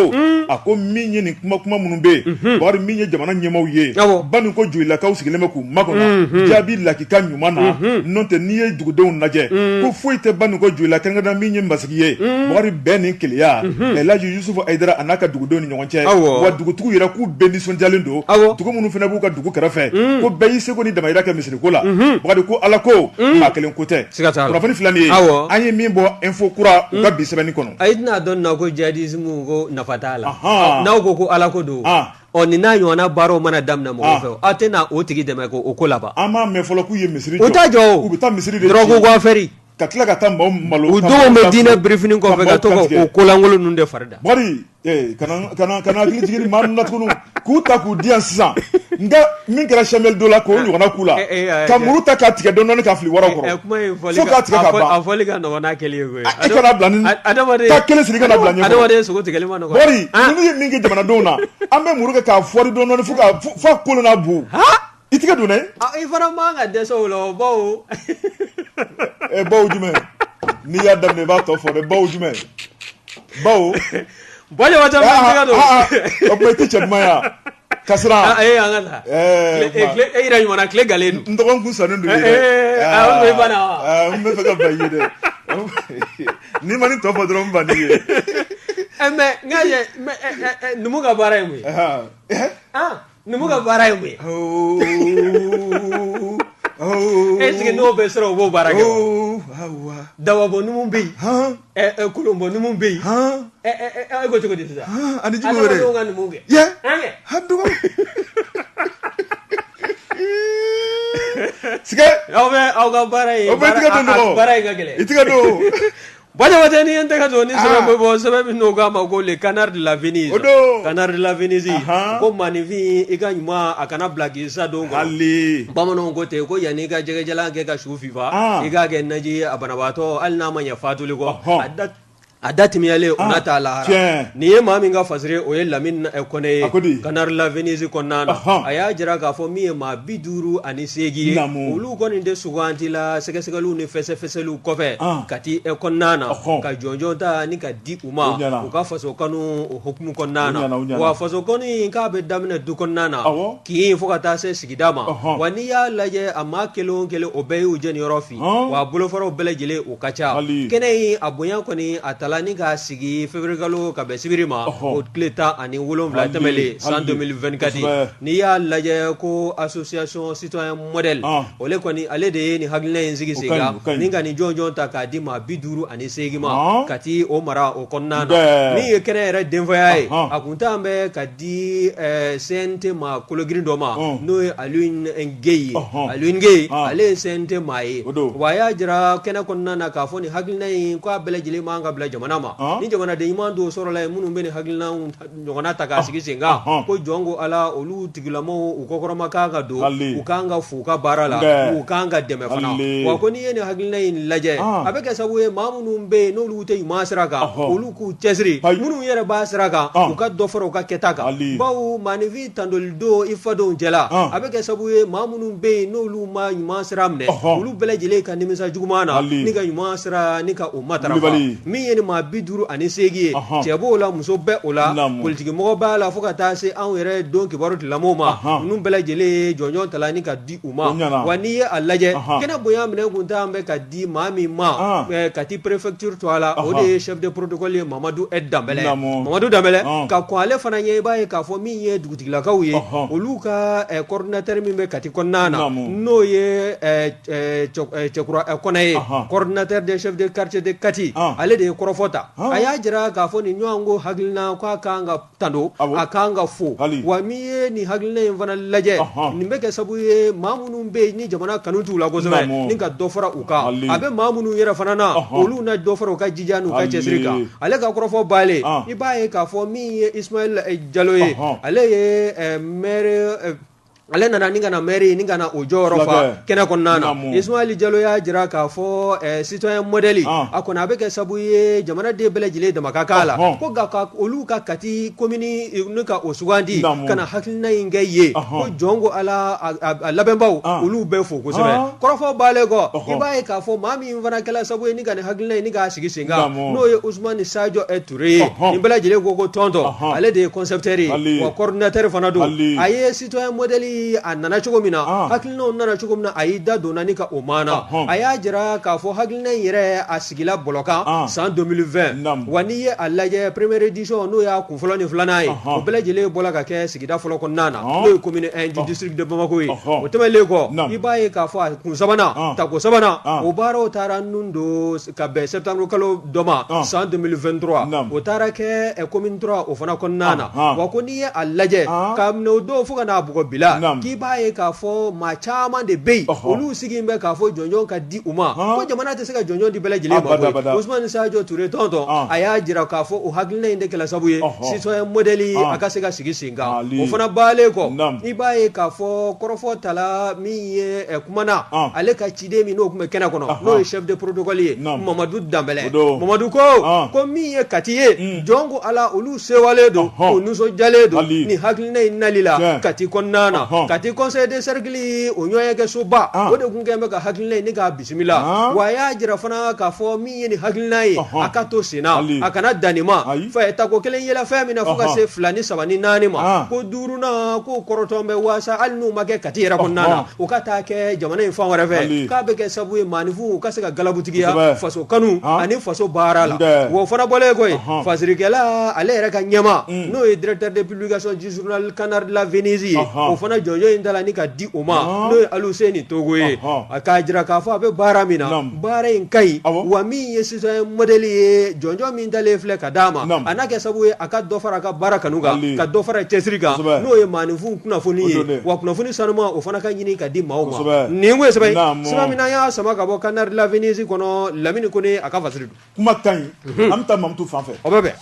a ko min ye nin kuma minnu bɛ yen bakari min ye jamana ɲɛmaaw ye bani ko joyilakaw sigilen bɛ k'u makɔnɔ jaabi lakika ɲuman na n'o tɛ n'i ye dugudenw lajɛ ko foyi tɛ bani ko joyila kɛrɛnkɛrɛnnenya min ye masigi ye bakari bɛɛ ni keleya Elhaji Yusufu Ayidara a n'a ka dugudenw ni ɲɔgɔn cɛ wa dugutigiw yɛrɛ k'u bɛɛ nisɔndiyalen don dugu minnu fana b'u ka dugu kɛrɛfɛ ko bɛɛ y'i seko ni damayira kɛ misiriko la bakari ko ala ko maa kelen ko tɛ kunnafoni filanin ye an ye min bɔ info kura u ka bi sɛbɛnni kɔnɔ a ye tɛna dɔn na ko jihadisme ko nafa t'a la n'aw ko ala ko don nin n'a ɲɔgɔnna baaraw mana daminɛ mɔgɔ fɛ aw tɛna o tigi dɛmɛ ko o ko laban an m'a mɛn fɔlɔ k'u ye misiri jɔ u t'a jɔ u bɛ taa misiri de dɔrɔn ko affaire ka tila ka taa malo u denw bɛ diinɛ briefing kɔfɛ ka to o kolankolon ninnu de fari da bakari kana hakili jigin maa ninnu na tuguni k'u ta k'u di yan sisan nka min kɛra Samuel Dola k'o ɲɔgɔnna k'u la ka muru ta k'a tigɛ dɔɔnin k'a fili wara kɔrɔ fo k'a tigɛ ka ban a fɔli ka nɔgɔn n'a kelen ye koyi e kana bila ni ka kelen sigi kana bila ɲɛfɛ adamaden sogo tigɛli ma nɔgɔn bakari ninnu ye min kɛ jamanadenw na an bɛ muru kɛ k'a fɔri dɔɔnin fo a kolo n'a bu i tigɛ don dɛ i fana man ka dɛsɛ o la o bawo bawo jumɛn n'i y'a daminɛ i b'a tɔ fɔ dɛ bawo jumɛn bawo bɔjɛ wata ma tigɛ don o kuma i tɛ cɛ duman ya kasira an ka taa e yɛrɛ ɲumanna tile galen don n dɔgɔkun sannen don n bɛ fɛ ka ban i ye dɛ n'i ma nin tɔ fɔ dɔrɔn n ban n'i ye mais n k'a ye numu ka baara ye mun ye numu ka baara ye mun ye est-ce que n'o bɛ sɔrɔ o b'o baara kɛ wa dawabɔ numu bɛ yen kolonbɔ numu bɛ yen e ko cogo di sisan ani jugu wɛrɛ adamadenw ka numu kɛ sigɛ aw bɛ aw ka baara ye baara in ka gɛlɛn i tigɛ don Bajabate ni en teka ni sebe bo sebe no ga ma go le Canard de la Venise Canard de la Venise ko manifi i ka ɲuman a kana blaki sa don ko bamanan ko te ko yani ka jɛgɛ jalan kɛ ka su fifa i ka kɛ naji a banabaatɔ hali n'a ma ɲɛ fatuli kɔ a da timiyalen o n'a t'a lahara nin ye maa min ka fasire o ye Lamine Kone ye Canard de la Venise kɔnɔna na a y'a jira k'a fɔ min ye maa 58 ye olu kɔni tɛ suganti la sɛgɛsɛgɛliw ni fɛsɛfɛsɛliw kɔfɛ ka ti kɔnɔna na ka jɔnjɔn ta ni ka di u ma u ka faso kanu o hukumu kɔnɔna na wa faso kanu in k'a bɛ daminɛ du kɔnɔna na k'i fo ka taa se sigida ma wa n'i y'a lajɛ a maa kelen o kelen o bɛɛ y'u jɛniyɔrɔ fin wa a bolofaraw bɛɛ lajɛlen o ka ca kɛnɛ in a bonya kɔni a tala ni ka sigi février kalo ka bɛn sibiri ma o tile 17 tɛmɛlen san 2024 n'i y'a lajɛ ko association citoyen modèle ole kɔni ale de ye nin hakilina in sigi sen kan ni ka nin jɔnjɔn ta k'a di maa 58 ma ka ti o mara o kɔnɔna na min ye kɛnɛ yɛrɛ denfaya ye a kun t'an bɛ ka di CNT ma kologirin dɔ ma n'o ye Alioune Gueye ye Alioune Gueye ale ye CNT maa ye wa a y'a jira kɛnɛ kɔnɔna na k'a fɔ nin hakilina in ko a bɛɛ lajɛlen man ka bila jamana ma ni jamanaden ɲuman dɔw sɔrɔla ye minnu bɛ nin hakilina ɲɔgɔnna ta k'a sigi sen kan ko jɔn ko ala olu tigilamɔgɔw u kɔkɔrɔma kan ka don u kan ka f'u ka baara la u kan ka dɛmɛ fana wa ko n'i ye nin hakilina in lajɛ a bɛ kɛ sababu ye maa minnu bɛ yen n'olu tɛ ɲuman sira kan olu k'u cɛsiri minnu yɛrɛ b'a sira kan u ka dɔ fara u ka kɛta kan bawo maanifin tandolido i fadenw cɛla a bɛ kɛ sababu ye maa minnu bɛ yen n'olu ma ɲuman sira minɛ olu bɛɛ lajɛlen ka nimisa juguman na ni ka ɲuman sira ni ka o matarafa min ye nin maa 58 ye cɛ b'o la muso bɛɛ o la politique mɔgɔ b'a la fo ka taa se anw yɛrɛ don kibaru tilamɔgɔw ma ninnu bɛɛ lajɛlen ye jɔnjɔn talani ka di u ma wa n'i ye a lajɛ kɛnɛ bonya minɛ kun t'an bɛ ka di maa min ma ka ti préfecture to a la o de ye chef de protocole ye Mamadu Danbɛlɛ ka kɔn ale fana ɲɛ i b'a ye k'a fɔ min ye dugutigilakaw ye olu ka coordinateur min bɛ Kati kɔnɔna na n'o ye Cɛkura Kɔnɛ ye coordinateur des chefs de quartier de Kati ale de ye kɔrɔfɔ ta a y'a jira k'a fɔ nin ɲɔgɔn ko hakilina k'a kan ka tando a kan ka fo wa min ye nin hakilina in fana lajɛ nin bɛ kɛ sabu ye maa minnu bɛ yen ni jamana kanu t'u la kosɛbɛ ni ka dɔ fara u kan a bɛ maa minnu yɛrɛ fana na olu na dɔ fara u ka jija n'u ka cɛsiri kan ale ka kɔrɔfɔ b'ale i b'a ye k'a fɔ min ye Ismaël Jalo ye ale ye maire ale nana ni kana maire ni kana o jɔyɔrɔ fa kɛnɛ kɔnɔna na Ismaël Jalo y'a jira k'a fɔ citoyen modèle a kɔni a bɛ kɛ sabu ye jamanaden bɛɛ lajɛlen dama ka k'a la ko nka olu ka Kati commune ni ka o sugandi kana hakilina in kɛ ye ko jɔn ko ala a labɛnbaw olu bɛɛ fo kosɛbɛ kɔrɔfɔ b'ale kɔ i b'a ye k'a fɔ maa min fana kɛla sabu ye ni ka nin hakilina in ni k'a sigi sen kan n'o ye Ousmane Sadio Touré ye nin bɛɛ lajɛlen ko tɔntɔn ale de ye concepteur ye wa coordinateur fana don a ye citoyen modèle a nana cogo min na hakilinaw nana cogo min na a y'i da donna ni ka o maana a y'a jira k'a fɔ hakilina in yɛrɛ a sigila bɔlɔkan san 2020 wa n'i ye a lajɛ première édition n'o y'a kunfɔlɔ ni filanan ye o bɛɛ lajɛlen bɔla ka kɛ sigida fɔlɔ kɔnɔna na n'o ye commune 1 du district de Bamako ye o tɛmɛnlen kɔ i b'a ye k'a fɔ a kun sabanan tako sabanan o baaraw taara nun don ka bɛn septembre kalo dɔ ma san 2023 o taara kɛ commune 3 o fana kɔnɔna na wa ko n'i ye a lajɛ ka minɛ o don fo ka n'a bugɔ bila k'i b'a ye k'a fɔ maa caman de bɛ yen olu sigi bɛ k'a fɔ jɔnjɔn ka di u ma ko jamana tɛ se ka jɔnjɔn di bɛɛ lajɛlen ma koyi Ousmane Sadio Touré tɔntɔn a y'a jira k'a fɔ o hakilina in de kɛla sabu ye citoyen modèle a ka se ka sigi sen kan o fana baalen kɔ i b'a ye k'a fɔ kɔrɔfɔ tala min ye kumana ale ka ciden min n'o tun bɛ kɛnɛ kɔnɔ n'o ye chef de protocole ye Mamadu Danbɛlɛ Mamadu ko min ye Kati ye jɔn ko ala olu sewalen don o nisɔndiyalen don ni hakilina in nali la Kati kɔnɔna na Kati conseil de cercle o ɲɔgɔn kɛ soba o de kun kɛn bɛ ka hakilina in ni k'a bisimila wa a y'a jira fana k'a fɔ min ye nin hakilina ye a ka to senna a kana danni ma fa tako kelen yɛlɛ fɛn min na fo ka se 2 ni 3 ni 4 ma ko 5nan ko kɔrɔtɔn bɛ waasa hali n'u ma kɛ Kati yɛrɛ kɔnɔna na o ka taa kɛ jamana in fan wɛrɛ fɛ k'a bɛ kɛ sabu ye maanifinw u ka se ka galabutigiya faso kanu ani faso baara la wa o fana bɔlen koyi fasirikɛla ale yɛrɛ ka ɲɛma n'o ye directeur de publication du journal Canard de la Venise ye o fana jɔnjɔn in dala ni ka di o ma n'o ye Aluseni Togo ye a k'a jira k'a fɔ a bɛ baara min na baara in ka ɲi wa min ye citoyen modèle ye jɔnjɔn min dalen filɛ ka d'a ma a n'a kɛ sabu ye a ka dɔ fara a ka baara kanu kan ka dɔ fara cɛsiri kan n'o ye maaninfinw kunnafoni ye wa kunnafoni sanuma o fana ka ɲini ka di maaw ma nin ko ye sɛbɛn min na y'a sama ka bɔ Canard de la Venise kɔnɔ Lamini Kone a ka fasiri don kuma ka ɲi an bɛ taa Mamutu fan fɛ o bɛ bɛn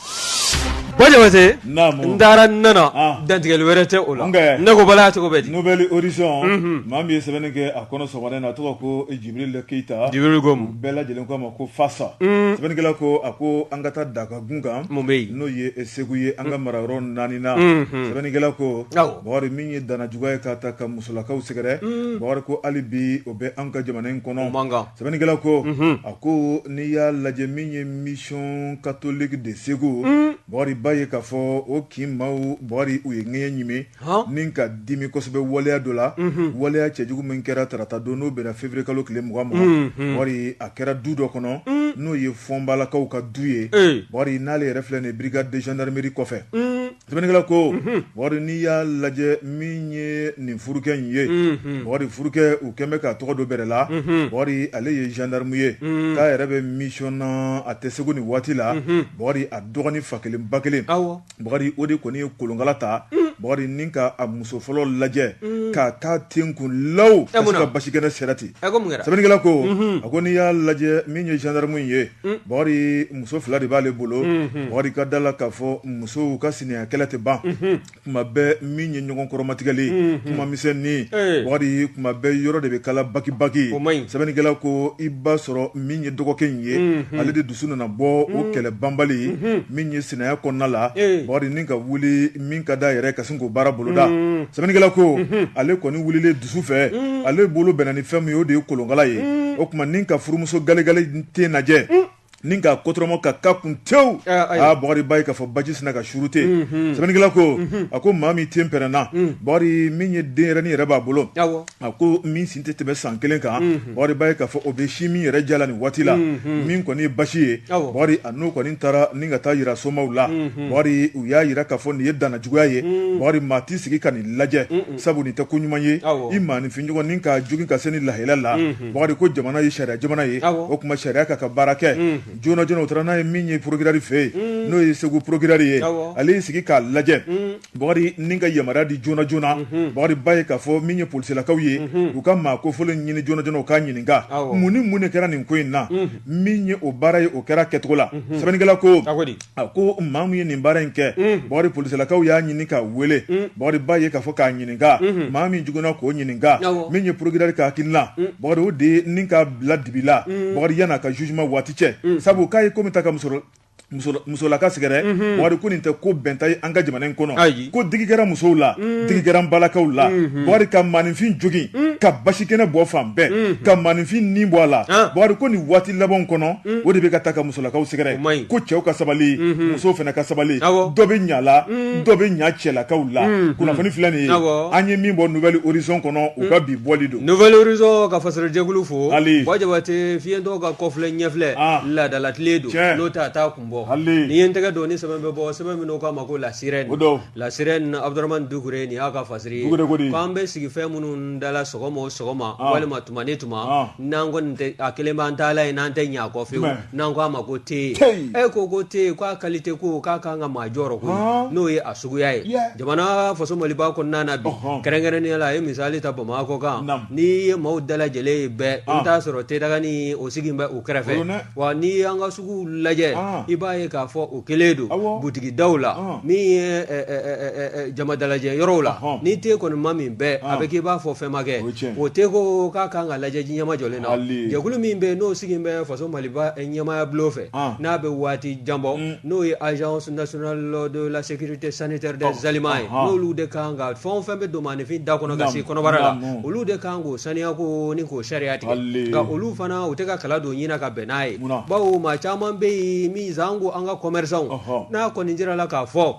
Bojabate n taara nana dantigɛli wɛrɛ tɛ o la ne ko bala cogo bɛ di Nouvelle Horizon maa min ye sɛbɛnni kɛ a kɔnɔ sɔgɔmada in na a tɔgɔ ko Jibril Keita bɛɛ lajɛlen ko a ma ko Fasa sɛbɛnnikɛla ko a ko an ka taa Dakagun kan mun bɛ yen n'o ye Segu ye an ka marayɔrɔ 4 nan sɛbɛnnikɛla ko Bakari min ye danajuguya ye k'a ta ka musolakaw sɛgɛrɛ Bakari ko hali bi o bɛ an ka jamana in kɔnɔ sɛbɛnnikɛla ko a ko n'i y'a lajɛ min ye mission catholique de Segu Bakari ba ye k'a fɔ o kin maaw Bakari u ye ŋɛɲɛ ɲimi ni ka dimi kosɛbɛ waleya dɔ la waleya cɛjugu min kɛra tarata don n'o bɛnna février kalo tile 20 ma Bakari a kɛra du dɔ kɔnɔ n'o ye Fɔnbalakaw ka du ye Bakari n'ale yɛrɛ filɛ nin brigade de gendarmerie kɔfɛ sɛbɛnnikɛla ko Bakari n'i y'a lajɛ min ye nin furukɛ in ye Bakari furukɛ u kɛn bɛ k'a tɔgɔ dɔ bɛrɛ la Bakari ale ye gendarme ye k'a yɛrɛ bɛ mission na a tɛ Segu nin waati la Bakari a dɔgɔnin fa kelen ba kelen Bakari o de kɔni ye kolonkala ta Bakari ni ka a muso fɔlɔ lajɛ k'a taa ten kun law ka se ka basikɛnɛ sera ten sɛbɛnnikɛla ko a ko n'i y'a lajɛ min ye gendarme ye Bakari muso 2 de b'ale bolo Bakari ka da la k'a fɔ musow ka sinaya kɛlɛ tɛ ban kuma bɛɛ min ye ɲɔgɔn kɔrɔmatigɛli kuma misɛnnin Bakari kuma bɛɛ yɔrɔ de bɛ kala baki sɛbɛnnikɛla ko i b'a sɔrɔ min ye dɔgɔkɛ in ye ale de dusu nana bɔ o kɛlɛ banbali min ye sinaya kɔnɔna la Bakari ni ka wuli min ka da yɛrɛ ka sin k'o baara boloda sɛbɛnnikɛla ko ale kɔni wulilen dusu fɛ ale bolo bɛnna ni fɛn min ye o de ye kolonkala ye o tuma ni ka furumuso galegale tɛ lajɛ nin ka kotoroma ka ka kun tew Bakari Baye ka fɔ baji sina ka shurute sɛbɛnnikɛla ko a ko maa min ten pɛrɛnna Bakari min ye denyɛrɛnin yɛrɛ b'a bolo a ko min sin tɛ tɛmɛ san 1 kan Bakari Baye ka fɔ o bɛ si min yɛrɛ jala nin waati la min kɔni ye basi ye Bakari a n'o kɔni taara ni ka taa yira somaw la Bakari u y'a yira k'a fɔ nin ye danna juguya ye Bakari maa t'i sigi ka nin lajɛ sabu nin tɛ ko ɲuman ye i maaninfin ɲɔgɔn nin ka jogin ka se ni lahɛla la Bakari ko jamana ye sariya jamana ye o tuma sariya ka baara kɛ joona joona u taara n'a ye min ye procureur fɛ yen n'o ye Segu procureur ye ale y'i sigi k'a lajɛ Bakari nin ka yamaruya di joona joona Bakari Baye k'a fɔ min ye polisilakaw ye u ka maa kofɔlen ɲini joona joona u k'a ɲininka mun ni mun de kɛra nin ko in na min ye o baara ye o kɛra kɛcogo la sɛbɛnnikɛla ko a ko maa min ye nin baara in kɛ Bakari polisilakaw y'a ɲini k'a wele Bakari Baye k'a fɔ k'a ɲininka maa min juguna k'o ɲininka min ye procureur ka hakilina Bakari o de ye nin ka bila dibi la Bakari yan'a ka jugement waati cɛ sabu k'a ye ko min ta ka musolaka sɛgɛrɛ Bakari ko nin tɛ ko bɛnta ye an ka jamana in kɔnɔ ko digi kɛra musow la digi kɛra n balakaw la Bakari ka maaninfin jogin ka basi kɛnɛ bɔ fan bɛɛ ka maaninfin nin bɔ a la Bakari ko nin waati labanw kɔnɔ o de bɛ ka taa ka musolakaw sɛgɛrɛ ko cɛw ka sabali musow fana ka sabali dɔ bɛ ɲa la dɔ bɛ ɲa cɛlakaw la kunnafoni filɛ nin ye an ye min bɔ Nouvelle Horizon kɔnɔ u ka bi bɔli don Nouvelle Horizon ka fasarajɛkulu fo Ba Jabate fiɲɛtɔ ka kɔfilɛ ɲɛfilɛ laadalatile don n'o tɛ a t'a kun bɔ ni ye n tɛgɛ don ni sɛbɛn bɛ bɔ sɛbɛn min n'o k'a ma ko la sirène Abdurahmane Dukure nin y'a ka fasiri ye k'an bɛ sigi fɛn minnu dala sɔgɔma o sɔgɔma walima tuma ni tuma n'an kɔni tɛ a kelen b'an taala ye n'an tɛ ɲɛ a kɔ fiyewu n'an k'a ma ko te ko te k'a qualité ko k'a kan ka maa jɔyɔrɔ ko n'o ye a suguya ye jamana faso Maliba kɔnɔna na bi kɛrɛnkɛrɛnnenya la a ye misali ta Bamakɔ kan n'i ye maaw dalajɛlen ye bɛɛ i bɛ taa sɔrɔ tedaga ni o sigi bɛ u kɛrɛfɛ wa n'i y'an ka suguw lajɛ i b'a ye k'a fɔ o kelen don butigi daw la min ye jama dalajɛ yɔrɔw la ni te kɔni ma min bɛɛ a bɛ k'i b'a fɔ fɛn ma kɛ o te ko k'a kan ka lajɛ ɲɛma jɔlen na jɛkulu min bɛ n'o sigi bɛ faso Maliba ɲɛmaya bulon fɛ n'a bɛ waati janbɔ n'o ye Agence nationale de la sécurité sanitaire des aliments ye n'olu de kan ka fɛn o fɛn bɛ don maaninfin da kɔnɔ ka se kɔnɔbara la olu de kan k'o saniya ko ni k'o sariya tigɛ nka olu fana u tɛ ka kala don ɲina ka bɛn n'a ye bawo maa caman bɛ yen min zango an ka commerçants n'a kɔni jira la k'a fɔ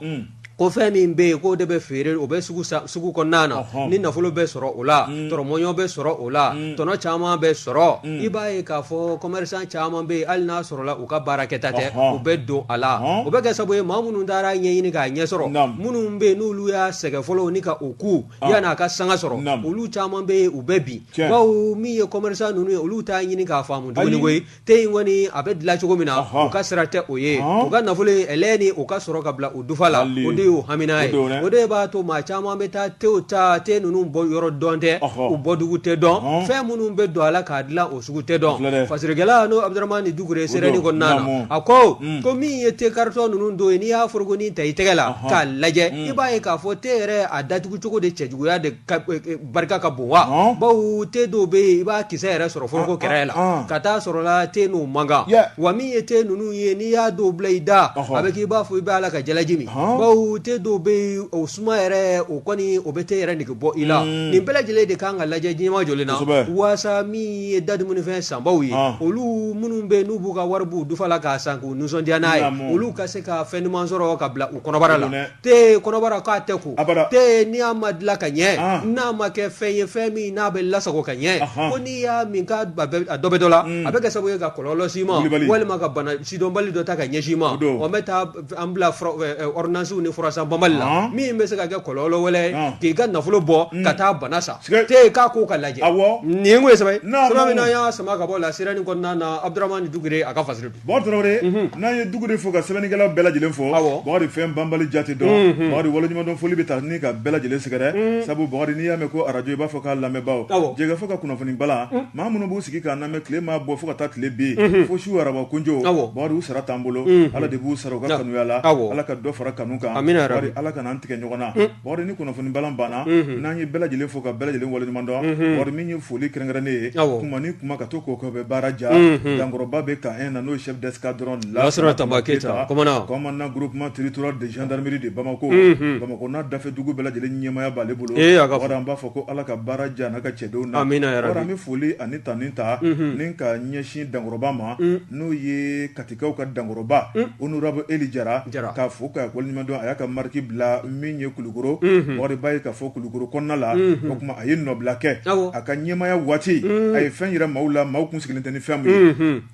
ko fɛn min bɛ yen k'o de bɛ feere o bɛ sugu kɔnɔna na ni nafolo bɛ sɔrɔ o la tɔrɔmɔɲɔ bɛ sɔrɔ o la tɔnɔ caman bɛ sɔrɔ i b'a ye k'a fɔ commerçant caman bɛ yen hali n'a sɔrɔla u ka baarakɛta tɛ u bɛ don a la o bɛ kɛ sababu ye maa minnu taara ɲɛɲini k'a ɲɛ sɔrɔ minnu bɛ yen n'olu y'a sɛgɛn fɔlɔ ni ka o ku yan'a ka sanga sɔrɔ olu caman bɛ yen u bɛ bin bawo min ye commerçant ninnu ye olu t'a ɲini k'a faamu tuguni koyi te in kɔni a bɛ dilan cogo min na u ka sira tɛ o ye u ka nafolo ɛlɛ ni u ka sɔrɔ ka bila u dufa la o de y'o hamina ye o de b'a to maa caman bɛ taa tew ta te ninnu bɔ yɔrɔ dɔn tɛ u bɔdugu tɛ dɔn fɛn minnu bɛ don a la k'a dilan o sugu tɛ dɔn fasirikɛla n'o Abdurahmane Dukure sɛbɛnni kɔnɔna na a ko min ye te carton ninnu don ye n'i y'a foroko ta i tɛgɛ la k'a lajɛ i b'a ye k'a fɔ te yɛrɛ a datugu cogo de cɛjuguya de barika ka bon wa bawo te dɔw bɛ yen i b'a kisɛ yɛrɛ sɔrɔ foroko kɛrɛ la ka taa sɔrɔ la te n'o man kan wa min ye te ninnu ye n'i y'a dɔw bila i da a bɛ k'i b'a fɔ i b'a la ka jalaji min bawo te dɔw bɛ yen o suma yɛrɛ o kɔni o bɛ te yɛrɛ nege bɔ i la nin bɛɛ lajɛlen de kan ka lajɛ diɲɛma jɔlen na waasa min ye dadumunifɛn sanbaw ye olu minnu bɛ n'u b'u ka wari b'u dufa la k'a san k'u nisɔndiya n'a ye olu ka se ka fɛn ɲuman sɔrɔ ka bila u kɔnɔbara la te kɔnɔbara k'a tɛ ko te n'i y'a ma dilan ka ɲɛ n'a ma kɛ fɛn ye fɛn min n'a bɛ lasago ka ɲɛ ko n'i y'a min k'a dɔ bɛ dɔ la a bɛ kɛ sababu ye ka kɔlɔlɔ s'i ma walima ka bana sidɔnbali dɔ ta ka ɲɛsin ma o bɛ taa an bila ordonnance ni furasan banbali la min bɛ se ka kɛ kɔlɔlɔ wɛrɛ k'i ka nafolo bɔ ka taa bana sa te k'a ko ka lajɛ nin ye n ko ye sɛbɛn min n'an y'a sama ka bɔ la sirani kɔnɔna na Abdurahmane Dukure a ka fasiri don Tarawele n'an ye Dukure fo ka sɛbɛnnikɛlaw bɛɛ lajɛlen fɔ Bakari fɛn banbali jate dɔn Bakari waleɲumandɔn foli bɛ ta ni ka bɛɛ lajɛlen sɛgɛrɛ sabu Bakari n'i y'a mɛn ko arajo i b'a fɔ k'a lamɛnbaaw jɛgɛ fɔ ka kunnafoni bala maa minnu b'u sigi k'a lamɛn tile maa bɔ fo ka taa tile bin fo su araba kunjo Bakari u sara t'an bolo Ala de b'u sara u ka kanuya la Ala ka dɔ fara kanu kan amina rabi ala kana an tigɛ ɲɔgɔn na bɔri ni kunnafoni balan banna n'an ye bɛɛ lajɛlen fo ka bɛɛ lajɛlen waleɲuman dɔn bɔri min ye foli kɛrɛnkɛrɛnnen ye kuma ni kuma ka to k'o kɛ bɛ baara ja dankɔrɔba bɛ ka na n'o chef d'escadron Lasana Tamba Keita commandant groupement territorial de gendarmerie de Bamako Bamako n'a dafe dugu bɛɛ lajɛlen ɲɛmaya b'ale bolo bɔri an b'a fɔ ko ala ka baara ja n'a ka cɛdenw na bɔri an bɛ foli ani tanni ta ni ka ɲɛsin dankɔrɔba ma n'o ye katikaw ka dankɔrɔba honorable Eli Jara k'a fo ka waleɲuman dɔn a y'a ka marque bila min ye Kulukoro bɔri b'a ye k'a fɔ Kulukoro kɔnɔna la o kuma a ye nɔbila kɛ a ka ɲɛmaya waati a ye fɛn yira maaw la maaw kun sigilen tɛ ni fɛn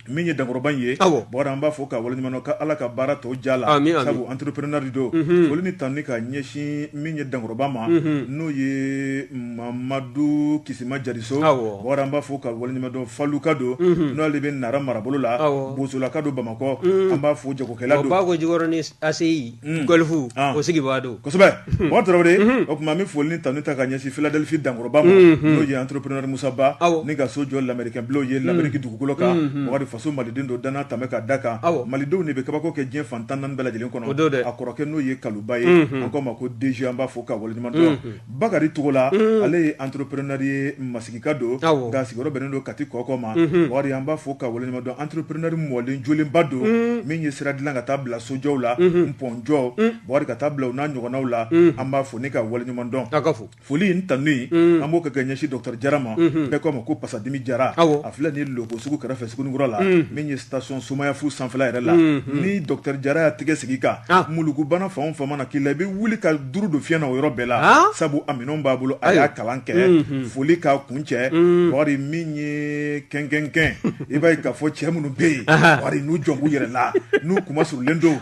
min ye dankɔrɔba in ye bɔri an b'a fɔ ka waleɲuman dɔn ka ala ka baara tɔ ja la sabu entrepreneur don foli ni tanni ka ɲɛsin min ye dankɔrɔba ma n'o ye Mamadu Kisima Jariso bɔri an b'a fɔ ka waleɲuman dɔn Faluka don n'ale bɛ Nara marabolo la Bosolaka don Bamakɔ an b'a fɔ jagokɛla don Bago Jikɔrɔ ni ACI golfu o sigi b'a don kosɛbɛ Mɔhamɛdi Tarawele o kuma an bɛ foli ni tanni ta ka ɲɛsin Philadelphie dankɔrɔba ma n'o ye entrepreneur Musa Ba ni ka so jɔ l'américain bulon ye l'Amérique dugukolo kan Mɔhamɛdi faso maliden don danna tɛmɛ ka da kan malidenw de bɛ kabako kɛ diɲɛ fan 14 bɛɛ lajɛlen kɔnɔ a kɔrɔkɛ n'o ye Kaluba ye an k'a ma ko DG an b'a fɔ ka waleɲuman dɔn Bakari Togola ale ye entrepreneur ye masigika don nka sigiyɔrɔ bɛnnen don Kati kɔkɔ ma Mɔhamɛdi an b'a fɔ ka waleɲuman dɔn entrepreneur mɔlen jolenba don min ye sira dilan ka taa bila sojɔw la npɔnjɔ Mɔhamɛdi ka taa bila u n'a ɲɔgɔnnaw la an b'a fɔ ne ka waleɲuman dɔn foli in tanni an b'o kɛ ka ɲɛsin Dr Jara ma bɛɛ k'a ma ko Pasadimi Jara a filɛ ni loko sugu kɛrɛfɛ Sugunikura la min ye station Somayafu sanfɛla yɛrɛ la ni Dr Jara y'a tigɛ sigi kan mulukubana fan o fan mana k'i la i bɛ wuli ka duru don fiɲɛ na o yɔrɔ bɛɛ la sabu a minɛnw b'a bolo a y'a kalan kɛ foli k'a kun cɛ Mɔhamɛdi min ye kɛnkɛnkɛn i b'a ye k'a fɔ cɛ minnu bɛ yen Mɔhamɛdi n'u jɔ b'u yɛrɛ la n'u kuma surulen don